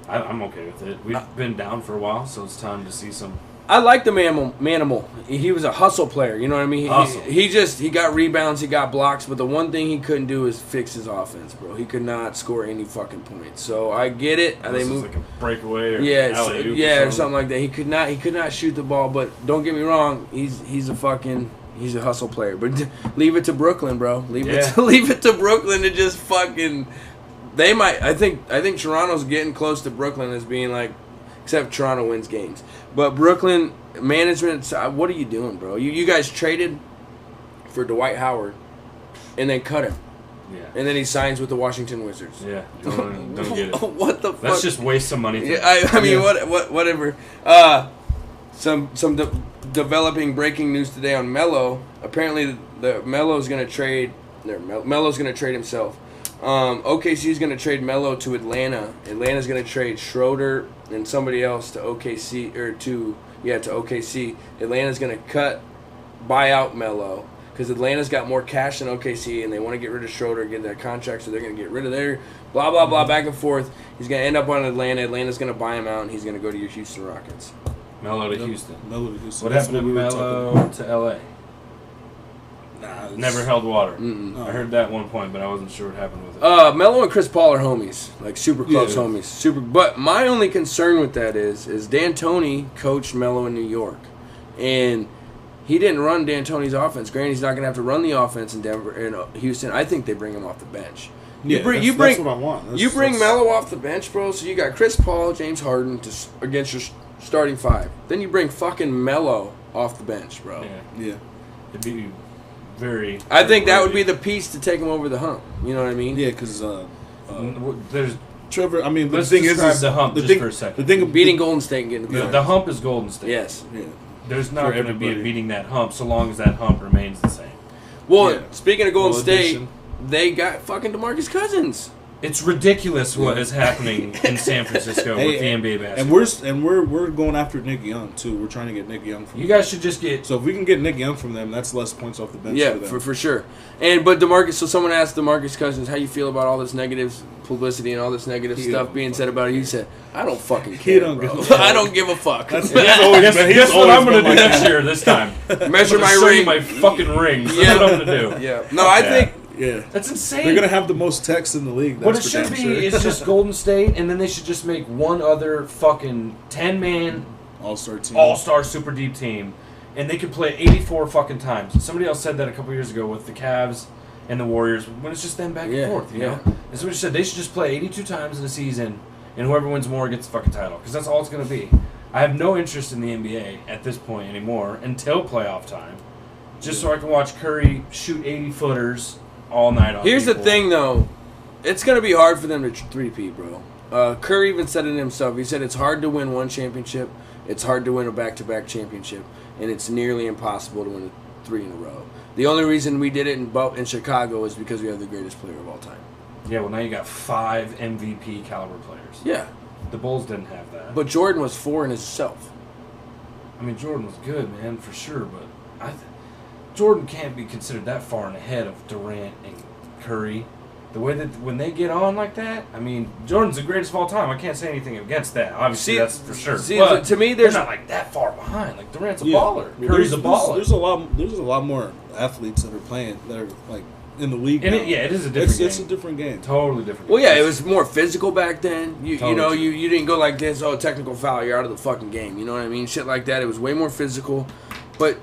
I'm okay with it. We've been down for a while, so it's time to see some. I like the Manimal. He was a hustle player, you know what I mean? He got rebounds, he got blocks, but the one thing he couldn't do is fix his offense, bro. He could not score any fucking points. So I get it. This is like a breakaway or or something like that. He could not shoot the ball, but don't get me wrong, he's a hustle player. But leave it to Brooklyn, bro. Leave it to Brooklyn to just fucking. They might. I think Toronto's getting close to Brooklyn as being like. Except Toronto wins games. But Brooklyn management, what are you doing, bro? You guys traded for Dwight Howard and then cut him. Yeah. And then he signs with the Washington Wizards. Yeah. Don't get it. What the fuck? Let's just waste some money. Yeah, I mean, whatever. Some developing breaking news today on Melo. Apparently, Melo's going to trade. Melo's going to trade himself. OKC is going to trade Melo to Atlanta. Atlanta's going to trade Schroeder and somebody else to OKC to OKC. Atlanta's going to buy out Melo because Atlanta's got more cash than OKC and they want to get rid of Schroeder, get that contract, so they're going to get rid of their blah blah back and forth. He's going to end up on Atlanta. Atlanta's going to buy him out and he's going to go to your Houston Rockets. Melo to Houston. Melo to Houston. What That's happened to we were talking Melo about. to L.A.? Nah, Never held water. Mm-mm. I heard that at one point, but I wasn't sure what happened with it. Melo and Chris Paul are homies, like super close Yeah. homies. Super. But my only concern with that is D'Antoni coached Melo in New York, and he didn't run D'Antoni's offense. Granted, he's not going to have to run the offense in Denver and Houston. I think they bring him off the bench. Yeah, that's what I want. You bring Melo off the bench, bro. So you got Chris Paul, James Harden against your starting five. Then you bring fucking Melo off the bench, bro. Yeah. It'd be very. I think that would be the piece to take him over the hump. You know what I mean? Yeah, because There's Trevor. I mean, let's the thing describe is the hump the just thing, for a second. The thing of Beating Golden State and getting the the, points. the hump is Golden State. Yes. Yeah. There's not For going to be a everybody. beating that hump so long as that hump remains the same. Well, Yeah. speaking of Golden Well, State, addition. they got fucking DeMarcus Cousins. It's ridiculous what Yeah. is happening in San Francisco Hey, with the NBA basketball. and we're going after Nick Young too. We're trying to get Nick Young from You them. guys should just get. So if we can get Nick Young from them, that's less points off the bench. Yeah, for them. for sure. But DeMarcus, so someone asked DeMarcus Cousins, how you feel about all this negative publicity and all this negative He stuff don't being said about it. He said, I don't fucking He care, don't bro. give a fuck. I don't give a fuck. That's he's always Guess, been, he's guess what always I'm going to been do like next that. year this time? Measure I'm my gonna show you ring. my fucking rings. Yeah. That's what I'm going to do. Yeah. No, I Yeah. think Yeah, That's insane. they're gonna have the most texts in the league. What it That's should for be damn sure. is just Golden State, and then they should just make one other fucking 10-man All-star team. all-star super deep team, and they could play 84 fucking times. Somebody else said that a couple years ago with the Cavs and the Warriors when it's just them back Yeah, and forth. You yeah. know, and somebody said they should just play 82 times in a season, and whoever wins more gets the fucking title because that's all it's gonna be. I have no interest in the NBA at this point anymore until playoff time, just so I can watch Curry shoot 80-footers all night. On Here's the people. thing, though. It's going to be hard for them to three-peat, bro. Curry even said it himself. He said it's hard to win one championship. It's hard to win a back-to-back championship. And it's nearly impossible to win 3 in a row. The only reason we did it in Chicago is because we have the greatest player of all time. Yeah, well now you got 5 MVP caliber players. Yeah. The Bulls didn't have that. But Jordan was 4 in himself. I mean, Jordan was good, man, for sure. But Jordan can't be considered that far and ahead of Durant and Curry. The way that when they get on like that, I mean, Jordan's the greatest of all time. I can't say anything against that. Obviously, that's for sure. See, but to me, they're there's not like that far behind. Like Durant's a Yeah. baller. Yeah, Curry's a baller. There's a lot more athletes that are playing that are like in the league. And now. it is a different It's a game. different game. Totally different. Well, yeah, game. it was more physical back then. You Totally know, true. you didn't go like this, oh, technical foul, you're out of the fucking game. You know what I mean? Shit like that. It was way more physical. But,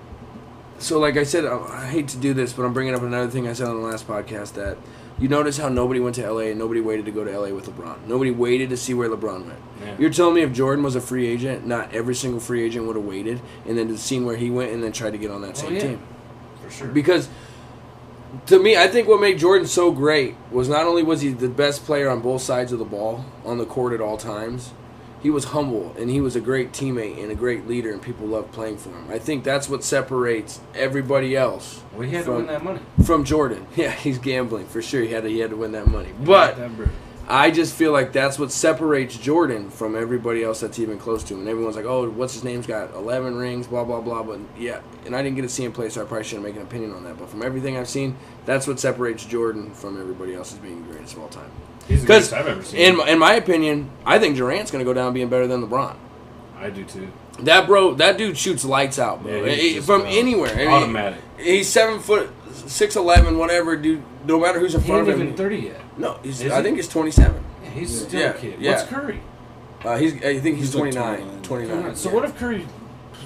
so like I said, I hate to do this, but I'm bringing up another thing I said on the last podcast that you notice how nobody went to LA and nobody waited to go to LA with LeBron. Nobody waited to see where LeBron went. Yeah. You're telling me if Jordan was a free agent, not every single free agent would have waited and then seen where he went and then tried to get on that same yeah. team. For sure. Because to me, I think what made Jordan so great was not only was he the best player on both sides of the ball on the court at all times, he was humble and he was a great teammate and a great leader and people loved playing for him. I think that's what separates everybody else well, he had to win that money. from Jordan. Yeah, he's gambling for sure. He had to win that money. But That bread. I just feel like that's what separates Jordan from everybody else that's even close to him. And everyone's like, oh, what's his name's got 11 rings, blah, blah, blah. But yeah, and I didn't get to see him play, so I probably shouldn't make an opinion on that. But from everything I've seen, that's what separates Jordan from everybody else as being the greatest of all time. He's the greatest I've ever seen. In my opinion, I think Durant's going to go down being better than LeBron. I do too. That dude shoots lights out, bro. Yeah, he's just, from anywhere. I mean, automatic. He's 7 foot, 6'11", whatever, dude. No matter who's in He front ain't of him. even 30 yet. No, Is I he? think he's 27. Yeah, he's still Yeah, a kid. yeah. What's Curry? I think he's like 29. 29. So yeah. what if Curry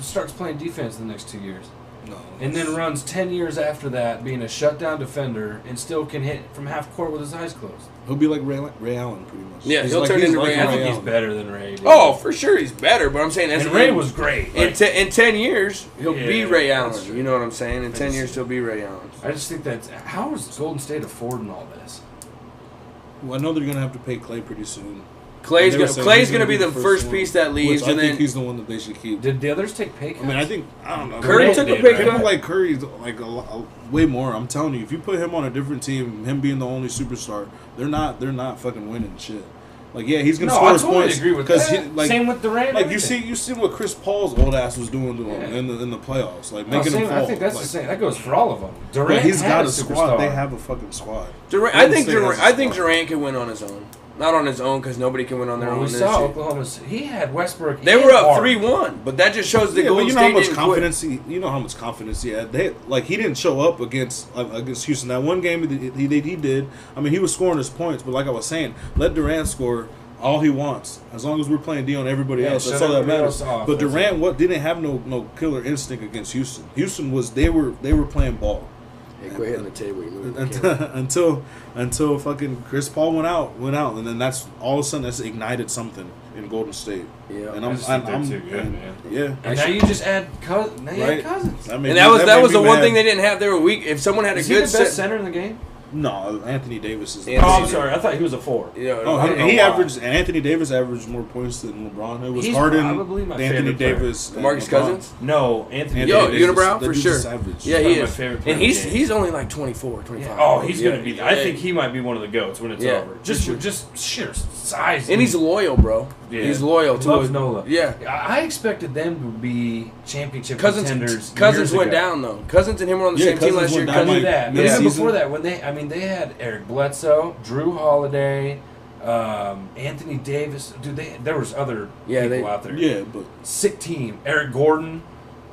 starts playing defense the next 2 years? No. And then runs 10 years after that being a shutdown defender and still can hit from half court with his eyes closed? He'll be like Ray Allen, pretty much. Yeah, he'll turn he's into Ray I Allen. think he's Allen. better than Ray. dude. Oh, for sure he's better, but I'm saying as and Ray was great. in, Like, in 10 years he'll be Yeah, Ray that's Allen. true. You know what I'm saying? In 10 years he'll be Ray Allen. I just think that's how is Golden State affording all this? Well, I know they're gonna have to pay Clay pretty soon. Clay's They were gonna saying Clay's he's gonna be the first one, piece that leaves, which and I then think he's the one that they should keep. Did the others take pay cuts? I mean, I don't know. Curry Durant took a did, pay right? cut. People like Curry's like way more. I'm telling you, if you put him on a different team, him being the only superstar, they're not fucking winning shit. Like, yeah, he's gonna No, score I his totally points agree with because that. Same with Durant. like everything. you see what Chris Paul's old ass was doing to him Yeah. in the playoffs, like No, making him same- fall. I think that's like, the same. That goes for all of them. Durant He's had got a a squad. superstar. They have a fucking squad. Durant, Golden I State has a think squad. Durant can win on his own. Not on his own because nobody can win on their own. We saw Oklahoma's. He had Westbrook. They were up 3-1, but that just shows the Golden you know how State much didn't confidence you know how much confidence he had. He didn't show up against Houston. That one game he did. I mean, he was scoring his points, but like I was saying, let Durant score all he wants as long as we're playing D on everybody else. That's all that matters. But Durant didn't have no killer instinct against Houston. Houston they were playing ball. Hey, quit hitting the table. Until fucking Chris Paul went out, and then that's all of a sudden that's ignited something in Golden State. Yeah, and I'm too good, man. Yeah, and now you just add Cousins. I mean, and that was the one thing they didn't have. They were weak. If someone had Is a good he the best center in the game? No, Anthony Davis is. I'm sorry. I thought he was a 4. Anthony Davis averaged more points than LeBron. It was Harden, Anthony Davis, DeMarcus Cousins. No, Anthony. Unibrow for sure. Yeah, he is. And he's only like 24, 25. Yeah. Oh, he's gonna be. I think he might be one of the goats when it's over. Just sheer size. And he's loyal, bro. Yeah. He's loyal to loves Nola. Yeah, I expected them to be championship contenders. Cousins went down though. Cousins and him were on the same team last year. Even before that, when they had Eric Bledsoe, Drew Holiday, Anthony Davis. Dude, there was other people out there. Yeah, but sick team. Eric Gordon.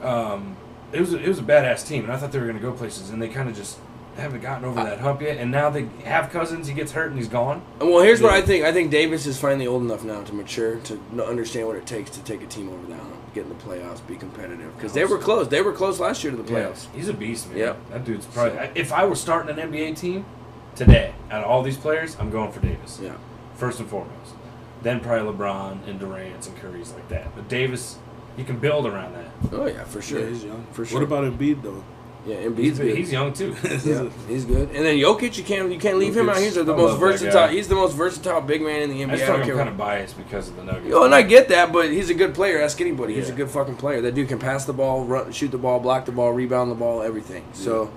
It was a badass team, and I thought they were going to go places, and they kind of just haven't gotten over that hump yet. And now they have Cousins. He gets hurt and he's gone. Well, here's what I think. I think Davis is finally old enough now to mature to understand what it takes to take a team over that hump, get in the playoffs, be competitive. Because they were close. They were close last year to the playoffs. Yeah, he's a beast, man. Yep. That dude's probably. If I was starting an NBA team today, out of all these players, I'm going for Davis. Yeah. First and foremost. Then probably LeBron and Durant and Curry's like that. But Davis, you can build around that. Oh yeah, for sure. Yeah, he's young. For sure. What about Embiid though? Yeah, Embiid's good. He's young too. Yeah, he's good. And then Jokic, you can't leave him out. He's the most versatile. He's the most versatile big man in the NBA. I just feel like I'm kind of biased because of the Nuggets. Oh, and I get that, but he's a good player. Ask anybody. He's a good fucking player. That dude can pass the ball, run, shoot the ball, block the ball, rebound the ball, everything. So.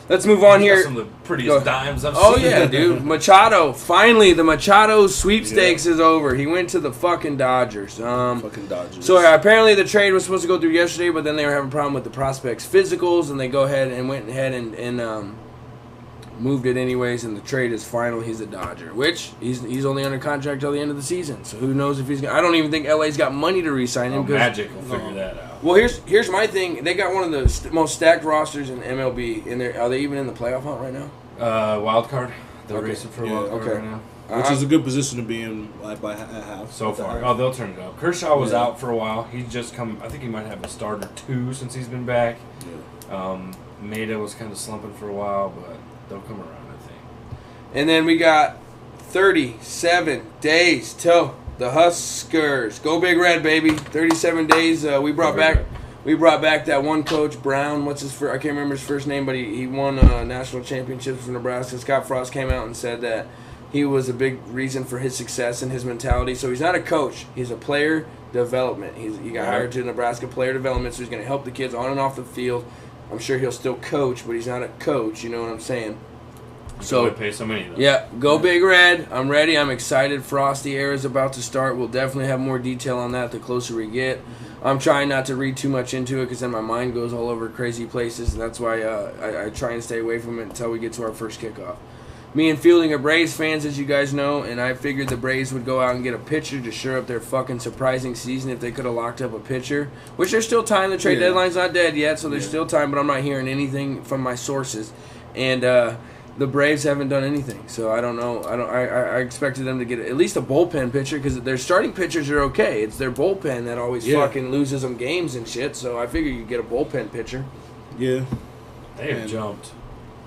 Let's move on here. Some of the prettiest dimes I've seen. Oh, yeah, dude. Machado. Finally, the Machado sweepstakes is over. He went to the fucking Dodgers. Fucking Dodgers. So apparently the trade was supposed to go through yesterday, but then they were having a problem with the prospects' physicals, and they went ahead and moved it anyways, and the trade is final. He's a Dodger, which he's only under contract till the end of the season. So who knows if he's going to... I don't even think LA's got money to re-sign him. Magic will figure that out. Well, here's my thing. They got one of the most stacked rosters in MLB. Are they even in the playoff hunt right now? Wild card. They're racing for a wild card right now. Which is a good position to be in by half. So far. Oh, they'll turn it up. Kershaw was out for a while. He's just come... I think he might have a start or 2 since he's been back. Yeah. Maeda was kind of slumping for a while, but they'll come around, I think. And then we got 37 days till the Huskers. Go Big Red, baby. 37 days. We brought back that one coach, Brown. I can't remember his first name, but he won national championships for Nebraska. Scott Frost came out and said that he was a big reason for his success and his mentality. So he's not a coach. He's a player development. He got hired to Nebraska player development, so he's going to help the kids on and off the field. I'm sure he'll still coach, but he's not a coach. You know what I'm saying? So pay so many. Though. Yeah, go Big Red. I'm ready. I'm excited. Frosty era is about to start. We'll definitely have more detail on that the closer we get. I'm trying not to read too much into it because then my mind goes all over crazy places, and that's why I try and stay away from it until we get to our first kickoff. Me and Feilding are Braves fans, as you guys know, and I figured the Braves would go out and get a pitcher to shore up their fucking surprising season if they could have locked up a pitcher, which there's still time. The trade deadline's not dead yet, so there's still time, but I'm not hearing anything from my sources. And the Braves haven't done anything, so I don't know. I expected them to get at least a bullpen pitcher because their starting pitchers are okay. It's their bullpen that always fucking loses them games and shit, so I figured you'd get a bullpen pitcher. Yeah. They have jumped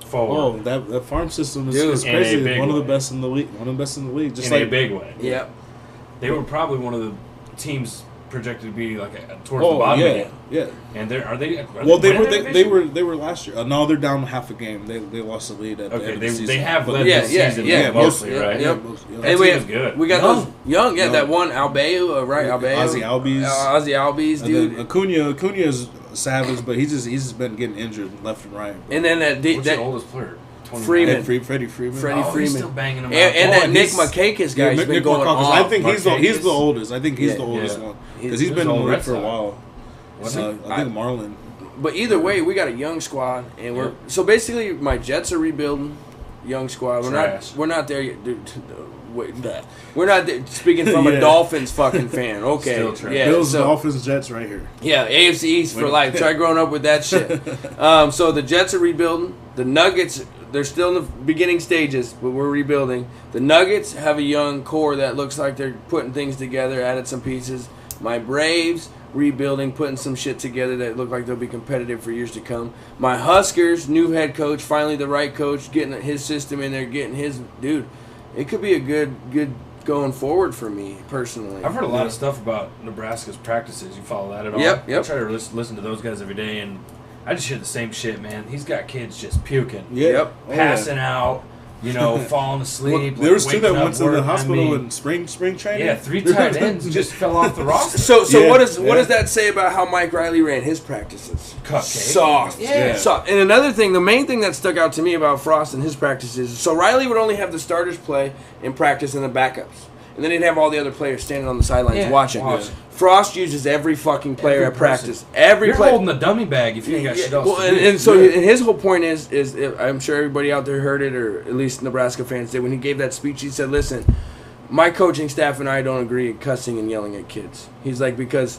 forward. Oh, that farm system is crazy. One of the best in the league. One of the best in the league. Just in a big way. Yeah. They were probably one of the teams projected to be like towards the bottom again. Yeah. And are they they were last year. No, they're down half a game. They lost the lead at the end of the season. They have led this season mostly, right? Yep. That team is good. We got those young, that one Albeu, right? Ozzy Albies. Ozzy Albies, dude. And Acuna is savage, but he's just been getting injured left and right. And then what's the oldest player? Freeman. Freddie Freeman. He's still banging him out. And that Nick Markakis guy has been going off. I think he's the oldest. I think he's the oldest one. Because he's been in the league for a while. I think Marlon. But either way, we got a young squad, and so basically my Jets are rebuilding. young squad. Trash. We're not there yet, dude. Wait, we're not there, speaking from a Yeah. Dolphins fucking fan. Okay, Still trash. yeah, Bills, so, Dolphins, Jets, right here. yeah, AFC East for life. Try growing up with that shit. So the Jets are rebuilding. The Nuggets, they're still in the beginning stages, but we're rebuilding. The Nuggets have a young core that looks like they're putting things together, added some pieces. My Braves rebuilding, putting some shit together that look like they'll be competitive for years to come. My Huskers, new head coach, finally the right coach, getting his system in there, getting his dude. It could be a good going forward for me personally. I've heard a lot of stuff about Nebraska's practices. You follow that at all? Yep. I try to listen to those guys every day, and I just hear the same shit, man. He's got kids just puking, Yep. passing out, falling asleep. There was two waking that up went to the work. hospital in spring training. Yeah, 3 tight ends just fell off the roster. So Yeah, what yeah. does that say about how Mike Riley ran his practices? Cupcake. Soft. Yeah. Soft. And another thing, the main thing that stuck out to me about Frost and his practices, so Riley would only have the starters play in practice and the backups. And then he'd have all the other players standing on the sidelines watching. Frost uses every fucking player at practice. Every You're player. holding the dummy bag if you ain't got shit else Well, to do. and so his whole point is I'm sure everybody out there heard it, or at least Nebraska fans did. When he gave that speech, he said, listen, my coaching staff and I don't agree at cussing and yelling at kids. He's like, because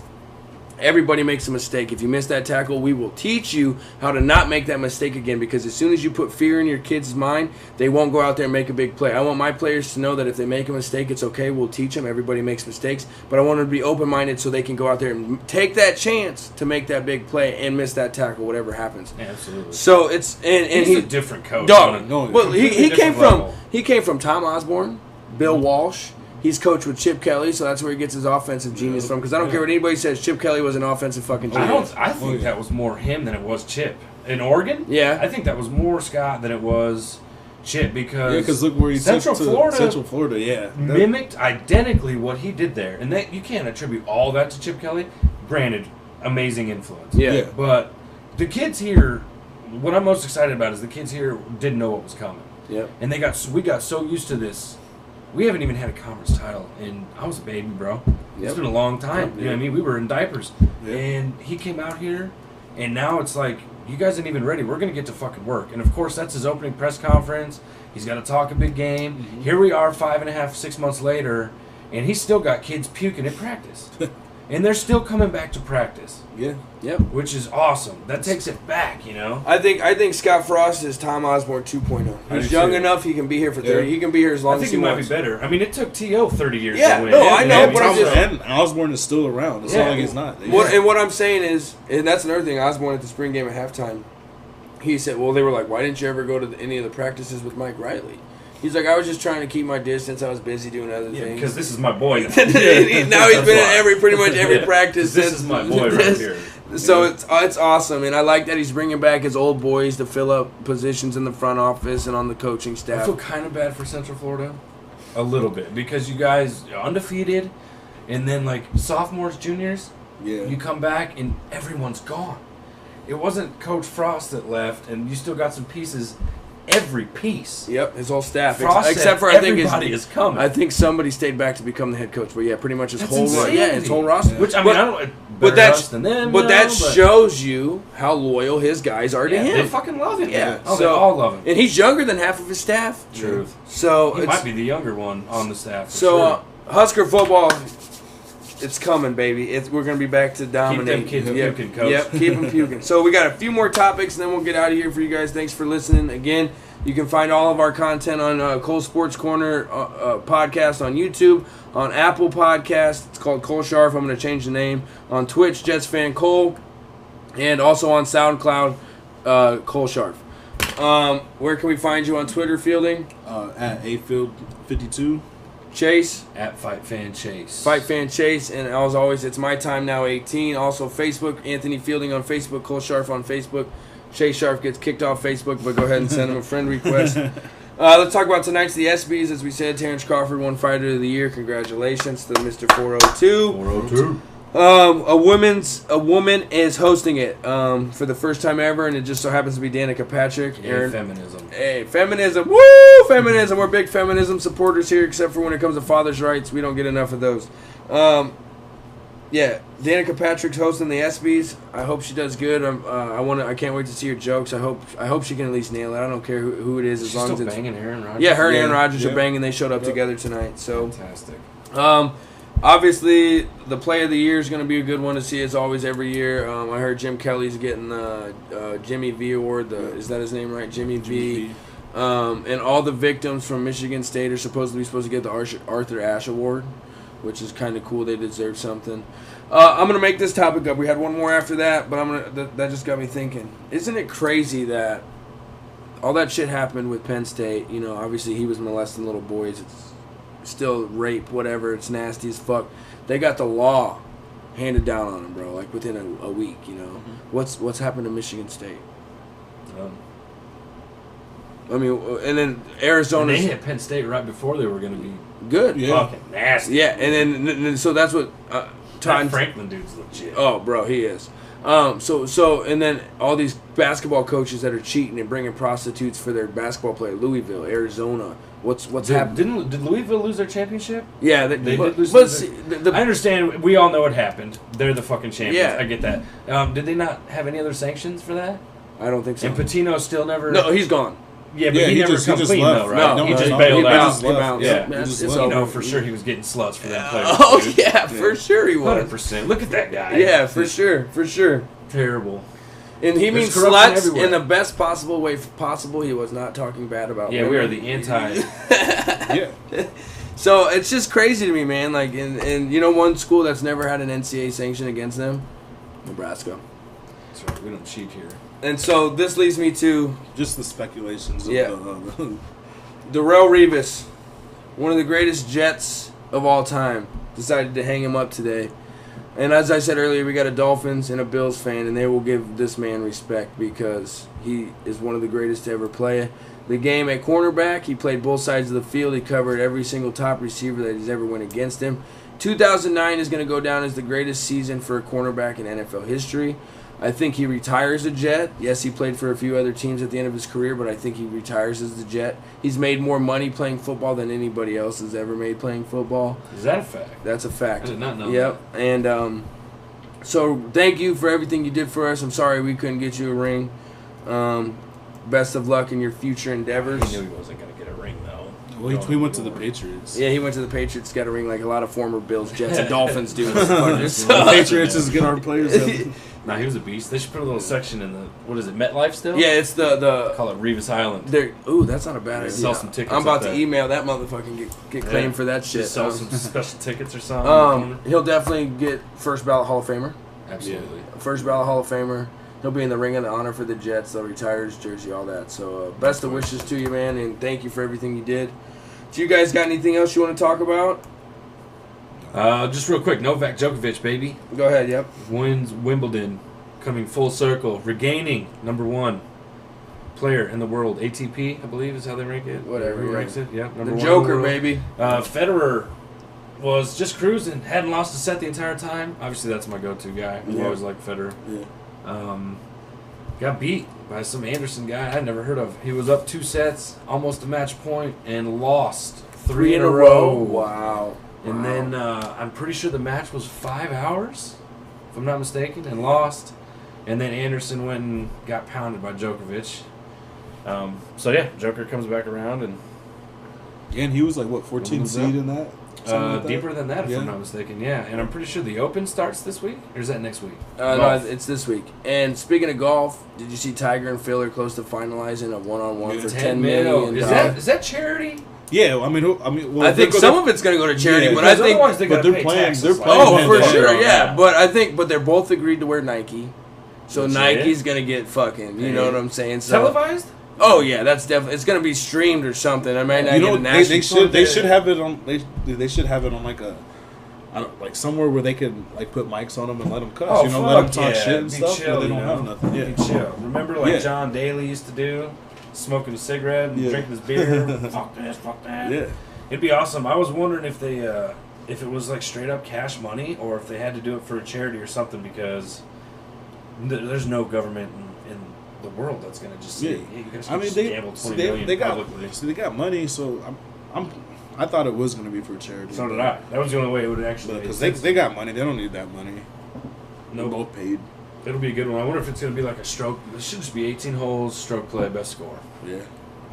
everybody makes a mistake. If you miss that tackle, we will teach you how to not make that mistake again, because as soon as you put fear in your kids' mind, they won't go out there and make a big play. I want my players to know that if they make a mistake, it's okay. We'll teach them. Everybody makes mistakes. But I want them to be open-minded so they can go out there and take that chance to make that big play and miss that tackle, whatever happens. Absolutely. So it's and He's a different coach. Dog. No, Well, he completely came different from level. Tom Osborne, Bill Walsh. He's coached with Chip Kelly, so that's where he gets his offensive genius from. Because I don't care what anybody says, Chip Kelly was an offensive fucking genius. I think that was more him than it was Chip. In Oregon? Yeah. I think that was more Scott than it was Chip, because look where he Central took to Florida Central Florida, yeah. mimicked identically what he did there. And that you can't attribute all that to Chip Kelly. Granted, amazing influence. Yeah. But the kids here, what I'm most excited about is the kids here didn't know what was coming. Yep. And we got so used to this. We haven't even had a conference title, and I was a baby, bro. It's Yep. been a long time. Yep. You know what I mean? We were in diapers. Yep. And he came out here, and now it's like, you guys ain't even ready. We're going to get to fucking work. And, of course, that's his opening press conference. He's got to talk a big game. Mm-hmm. Here we are 5.5, 6 months later, and he's still got kids puking at practice. And they're still coming back to practice, Yeah. Yep. which is awesome. That takes it back, you know? I think Scott Frost is Tom Osborne 2.0. I He's do young too. enough. He can be here for 30. Yeah. He can be here as long I think as he he might wants. be better. I mean, it took T.O. 30 years Yeah, to win. no, I know, Yeah, but I'm just- And Osborne is still around. It's Yeah. not like he's not. And what I'm saying is, and that's another thing, Osborne at the spring game at halftime, he said, well, they were like, why didn't you ever go to any of the practices with Mike Riley? He's like, I was just trying to keep my distance. I was busy doing other Yeah, things. because this is my boy. now he's been at pretty much every Yeah. practice. This since- is my boy right here. So it's awesome, and I like that he's bringing back his old boys to fill up positions in the front office and on the coaching I staff. feel kind of bad for Central Florida, a little bit, because you guys are undefeated, and then like sophomores, juniors, Yeah. you come back and everyone's gone. It wasn't Coach Frost that left, and you still got some pieces. Every piece. Yep, his whole staff, Frost except said for I think everybody is coming. I think somebody stayed back to become the head coach, but yeah, pretty much his That's whole insanity. his whole roster. Which I mean, But- I don't. But Better that us than them, but you that know, but- shows you how loyal his guys are to Yeah, him. they fucking love him. Yeah, Oh, they so- all love him. And he's younger than half of his staff. Truth. So He it's, might be the younger one on the staff. For so sure. Husker football, it's coming, baby. We're gonna be back to dominating. kids Yep. puking, coach. Yep, keep them puking. So we got a few more topics, and then we'll get out of here for you guys. Thanks for listening again. You can find all of our content on Cole Sports Corner podcast on YouTube, on Apple Podcast. It's called Cole Sharf. I'm going to change the name. On Twitch, Jets Fan Cole, and also on SoundCloud, Cole Sharf. Where can we find you on Twitter, Fielding? At Afield52. Chase? At Fight Fan Chase. Fight Fan Chase, and as always, it's My Time Now 18. Also Facebook, Antony Feilding on Facebook, Cole Sharf on Facebook. Chase Sharf gets kicked off Facebook, but go ahead and send him a friend request. Let's talk about tonight's the ESPYs. As we said, Terrence Crawford won Fighter of the Year. Congratulations to Mr. 402. 402. A woman is hosting it for the first time ever, and it just so happens to be Danica Patrick. Yeah, feminism. Hey, feminism. Woo! Feminism. We're big feminism supporters here, except for when it comes to fathers' rights. We don't get enough of those. Yeah, Danica Patrick's hosting the ESPYs. I hope she does good. I can't wait to see her jokes. I hope she can at least nail it. I don't care who it is as She's long still as it's banging Aaron Rodgers. Yeah, her and Aaron Rodgers Yeah. are banging. They showed up together tonight. So Fantastic. obviously the play of the year is going to be a good one to see as always every year. I heard Jim Kelly's getting the Jimmy V award. Is that his name right? Jimmy V. And all the victims from Michigan State are supposed to get the Arthur Ashe Award, which is kind of cool. They deserve something. I'm gonna make this topic up. We had one more after that, but that just got me thinking. Isn't it crazy that all that shit happened with Penn State? You know, obviously he was molesting little boys. It's still rape, whatever. It's nasty as fuck. They got the law handed down on them, bro. Like within a week. You know, what's happened to Michigan State? I mean, and then Arizona. They hit Penn State right before they were going to be good. fucking nasty. Yeah, and then so that's what. That Franklin dude's legit. Oh, bro, he is. So and then all these basketball coaches that are cheating and bringing prostitutes for their basketball play. Louisville, Arizona. What's happening? Did Louisville lose their championship? Yeah, they did lose. I understand. We all know what happened. They're the fucking champions. Yeah. I get that. Did they not have any other sanctions for that? I don't think so. And Patino still never. No, he's gone. Yeah, but he never come clean left. though, right? No, he just he bailed out. He bounced. Yeah, It's you over. know for sure he was getting sluts for that player. Oh yeah, for sure he was. 100%. Look at that guy. Yeah, for sure. Terrible. And he means corruption sluts everywhere. in the best possible way possible. He was not talking bad about. Yeah, we women. are the anti. Yeah. So it's just crazy to me, man. Like, and you know, one school that's never had an NCAA sanction against them, Nebraska. That's right. We don't cheat here. And so this leads me to Just the speculations. Of Yeah. the Darrelle Revis, one of the greatest Jets of all time, decided to hang him up today. And as I said earlier, we got a Dolphins and a Bills fan, and they will give this man respect because he is one of the greatest to ever play the game at cornerback. He played both sides of the field. He covered every single top receiver that he's ever went against him. 2009 is going to go down as the greatest season for a cornerback in NFL history. I think he retires a Jet. Yes, he played for a few other teams at the end of his career, but I think he retires as the Jet. He's made more money playing football than anybody else has ever made playing football. Is that a fact? That's a fact. I did not know Yep. And so thank you for everything you did for us. I'm sorry we couldn't get you a ring. Best of luck in your future endeavors. He knew he wasn't going to get a ring, though. Well, he went to the Patriots. Yeah, he went to the Patriots, got a ring like a lot of former Bills, Jets, and Dolphins do. The Patriots just get our players. Nah, he was a beast. They should put a little section in the, what is it, MetLife still? Yeah, it's the Call it Revis Island. ooh, that's not a bad idea. Sell some tickets I'm about up to there. email that motherfucker and get claimed for that shit. Just sell some special tickets or something. He'll definitely get first ballot Hall of Famer. Absolutely. First ballot Hall of Famer. He'll be in the Ring of Honor for the Jets. They'll retire his jersey, all that. So best of wishes to you, man, and thank you for everything you did. Do you guys got anything else you want to talk about? Just real quick, Novak Djokovic, baby, Go ahead, yep. wins Wimbledon, coming full circle, regaining #1 player in the world. ATP, I believe, is how they rank it. Whatever, Who yeah. ranks it? Yeah, The #1 Joker, in the world. baby. Federer was just cruising, hadn't lost a set the entire time. Obviously, that's my go-to guy. I've Yeah. always liked Federer. Yeah. Got beat by some Anderson guy I'd never heard of. He was up 2 sets, almost a match point, and lost 3 in a row. Wow. And then I'm pretty sure the match was 5 hours, if I'm not mistaken, and lost. And then Anderson went and got pounded by Djokovic. So yeah, Joker comes back around and And he was like, what, 14 Opens seed up. in that? Something like that? deeper than that, if Yeah. I'm not mistaken. Yeah, and I'm pretty sure the Open starts this week, or is that next week? No, Golf. it's this week. And speaking of golf, did you see Tiger and Phil are close to finalizing a one-on-one Yeah. for 10 $10 million? Is that charity? Yeah, I mean, well, I think some of it's going to go to charity, Yeah, but I Because think otherwise they but gotta they're pay playing- taxes. they're like- playing oh, for hand-to-hand. sure, yeah. But they're both agreed to wear Nike, so Legit? Nike's going to get fucking. You know what I'm saying? So, Televised? oh yeah, that's definitely. It's going to be streamed or something. I might not You get know, a national. they should have it on. They should have it on like a. I don't, like somewhere where they could like put mics on them and let them cuss. Oh, you know, let them fuck talk yeah. shit and Be stuff. chill, but they you don't know? have nothing. Yeah, Be chill. Remember like Yeah. John Daly used to do? Smoking a cigarette and Yeah. drinking his beer. Fuck this, fuck that. yeah. It'd be awesome. I was wondering if they, if it was like straight up cash money or if they had to do it for a charity or something because there's no government in the world that's gonna just say, Yeah. hey, you guys I can mean, just they gamble see, 20 million they got publicly. see, they got money, so I thought it was going to be for charity. So did I. That was the only way it would actually. Because they got money. They don't need that money. No, They're both paid. It'll be a good one. I wonder if it's going to be like a stroke. It should just be 18 holes, stroke play, best score. Yeah.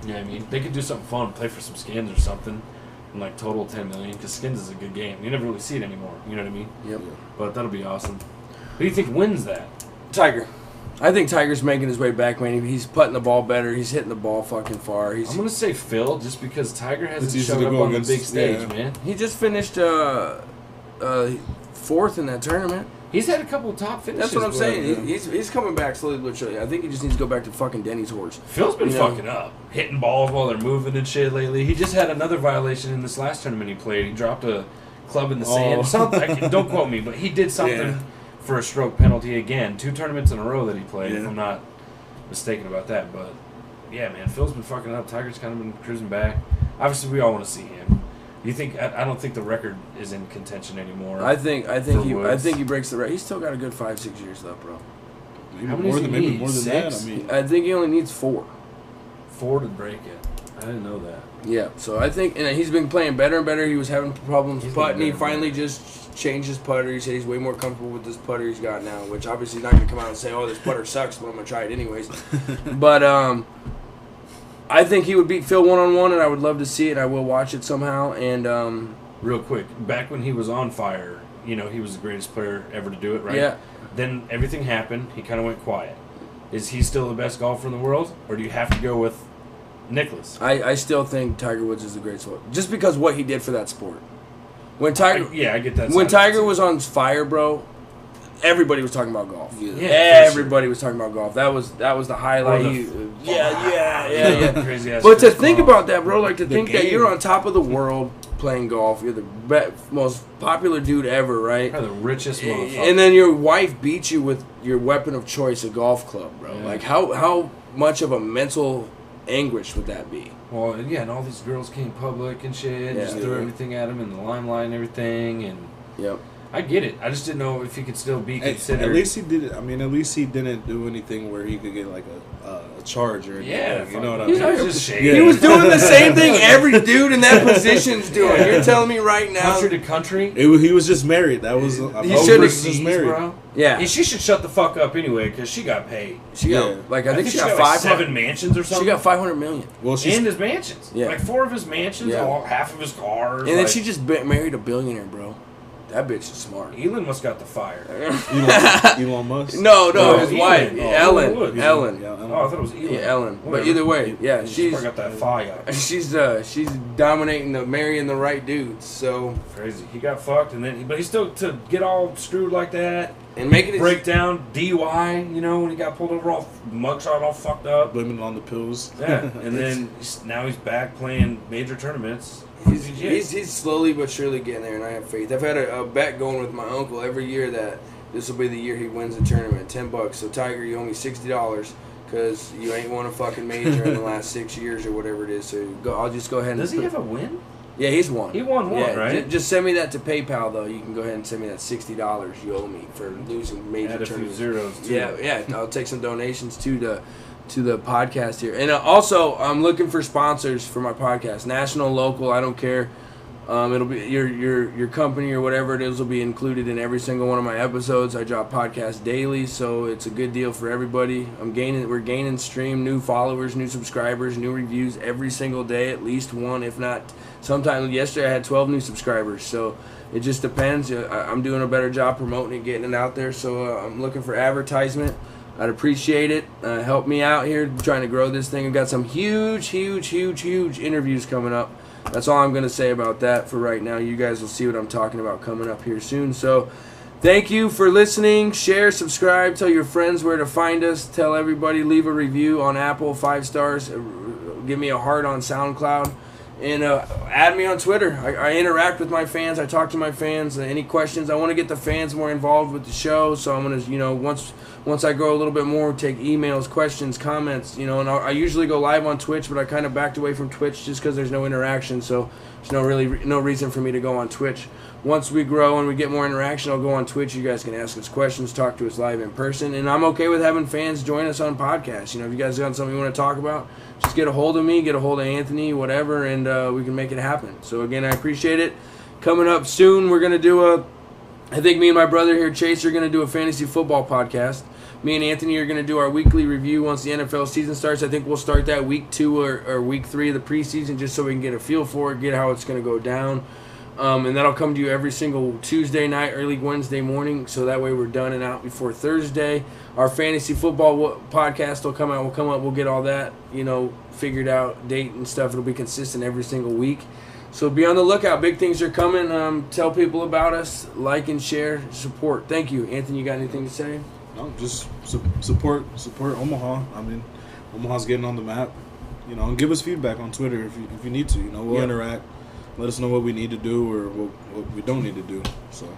Yeah, I mean, they could do something fun, play for some skins or something, and like total 10 million, because skins is a good game. You never really see it anymore. You know what I mean? Yep. But that'll be awesome. Who do you think wins that? Tiger. I think Tiger's making his way back, man. He's putting the ball better. He's hitting the ball fucking far. I'm going to say Phil, just because Tiger hasn't easy showed to up go on the against- big stage, yeah. man. He just finished fourth in that tournament. He's had a couple of top finishes. That's what I'm but saying. He's coming back slowly but surely. I think he just needs to go back to fucking Denny's horse. Phil's been You know? fucking up, hitting balls while they're moving and shit lately. He just had another violation in this last tournament he played. He dropped a club in the sand. Something. Don't quote me, but he did something Yeah. for a stroke penalty again. 2 tournaments in a row that he played, if Yeah. I'm not mistaken about that. But yeah, man, Phil's been fucking up. Tiger's kind of been cruising back. Obviously, we all want to see him. You think? I don't think the record is in contention anymore. I think Woods. he breaks the record. He's still got a good 5-6 years left, bro. Maybe How many more does than he maybe need? more than 6? that. I mean, I think he only needs 4. 4 to break it. I didn't know that. Yeah, so I think, and he's been playing better and better. He was having problems He's putting. getting He better and finally better. just changed his putter. He said he's way more comfortable with this putter he's got now, which obviously he's not going to come out and say, oh, this putter sucks, but I'm going to try it anyways. But I think he would beat Phil one-on-one, and I would love to see it. I will watch it somehow. And Real quick, back when he was on fire, he was the greatest player ever to do it, right? Yeah. Then everything happened. He kind of went quiet. Is he still the best golfer in the world, or do you have to go with Nicklaus? I still think Tiger Woods is the greatest one, just because what he did for that sport. When Tiger, I get that. when side of it, Tiger too. was on fire, bro, everybody was talking about golf. Yeah. Yeah, for Everybody was talking about golf. That was the highlight. Or the- Yeah. Crazy ass But to fist think bump. about that, bro, like to The think that game. you're on top of the world playing golf, you're the most popular dude ever, right? Probably the richest motherfucker. And then your wife beats you with your weapon of choice, a golf club, bro. Yeah. Like how much of a mental anguish would that be? Well, and all these girls came public and shit, and just Yeah. threw everything at him in the limelight and everything, and Yep. I get it. I just didn't know if he could still be considered. At least he did it. I mean, at least he didn't do anything where he could get like a charge or anything. Yeah, Like, you know what I he mean? was just He shady. was doing the same thing every dude in that position's doing. Yeah. You're telling me right now? country to country. He was just married. That was He Mo should've versus just Overseas, married. bro. Yeah. And she should shut the fuck up anyway, because she got paid. She got Yeah. like I think she got like 500. 7 mansions or She something. got 500 million. Well, she's and his mansions. Yeah. Like 4 of his mansions, Yeah. half of his cars. And then like, she just married a billionaire, bro. That bitch is smart. Elon must got the fire. Elon Musk. No, No, his Elon. wife, Oh, Ellen. Woods. Ellen. Yeah, Oh, I thought it was Elon. Yeah, Ellen. But Whatever. either way, yeah, She she's just got that fire. she's dominating marrying the right dudes. So Crazy. He got fucked, but he still to get all screwed like that. and making it Break down DUI. When he got pulled over, all mugshot, all fucked up. Blaming it on the pills. Yeah, and then now he's back playing major tournaments. He's slowly but surely getting there, and I have faith. I've had a bet going with my uncle every year that this will be the year he wins the tournament, $10. So Tiger, you owe me $60 because you ain't won a fucking major in the last 6 years or whatever it is. So I'll just go ahead and Does he have a win? Yeah, he's won. He won one, yeah, right? Just send me that to PayPal though. You can go ahead and send me that $60 you owe me for losing major Add a few tournaments. zeros too. Yeah. I'll take some donations to the podcast here, and also I'm looking for sponsors for my podcast, national, local. I don't care. It'll be your company or whatever it is will be included in every single one of my episodes. I drop podcasts daily, so it's a good deal for everybody. We're gaining stream, new followers, new subscribers, new reviews every single day, at least one, if not. Sometimes yesterday I had 12 new subscribers, so it just depends. I'm doing a better job promoting it, getting it out there. So I'm looking for advertisement. I'd appreciate it. Help me out here trying to grow this thing. I've got some huge interviews coming up. That's all I'm going to say about that for right now. You guys will see what I'm talking about coming up here soon. So thank you for listening. Share, subscribe, tell your friends where to find us. Tell everybody, leave a review on Apple, 5 stars. Give me a heart on SoundCloud. And add me on Twitter. I interact with my fans. I talk to my fans. Any questions? I want to get the fans more involved with the show. So I'm going to, once I grow a little bit more, take emails, questions, comments, and I usually go live on Twitch, but I kind of backed away from Twitch just because there's no interaction. So There's no reason for me to go on Twitch. Once we grow and we get more interaction, I'll go on Twitch. You guys can ask us questions, talk to us live in person, and I'm okay with having fans join us on podcasts. You know, if you guys got something you want to talk about, just get a hold of me, get a hold of Anthony, whatever, and we can make it happen. So again, I appreciate it. Coming up soon, we're gonna do I think me and my brother here, Chase, are gonna do a fantasy football podcast. Me and Anthony are going to do our weekly review once the NFL season starts. I think we'll start that week 2 or week 3 of the preseason just so we can get a feel for it, get how it's going to go down. And that'll come to you every single Tuesday night, early Wednesday morning, so that way we're done and out before Thursday. Our fantasy football podcast will come out. We'll get all that, figured out, date and stuff. It'll be consistent every single week. So be on the lookout. Big things are coming. Tell people about us. Like and share. Support. Thank you. Anthony, you got anything to say? No, just support Omaha. I mean, Omaha's getting on the map. And give us feedback on Twitter if you need to. We'll interact. Let us know what we need to do or what we don't need to do. So.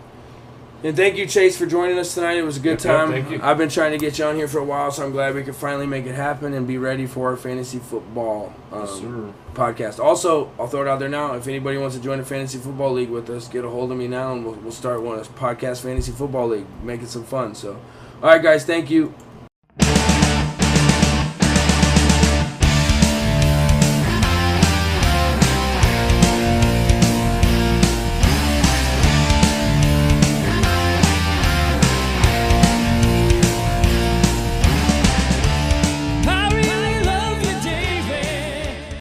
And thank you, Chase, for joining us tonight. It was a good time. Thank you. I've been trying to get you on here for a while, so I'm glad we could finally make it happen and be ready for our fantasy football podcast. Also, I'll throw it out there now. If anybody wants to join a fantasy football league with us, get a hold of me now, and we'll start one of podcast fantasy football league, make it some fun. So, all right, guys, thank you.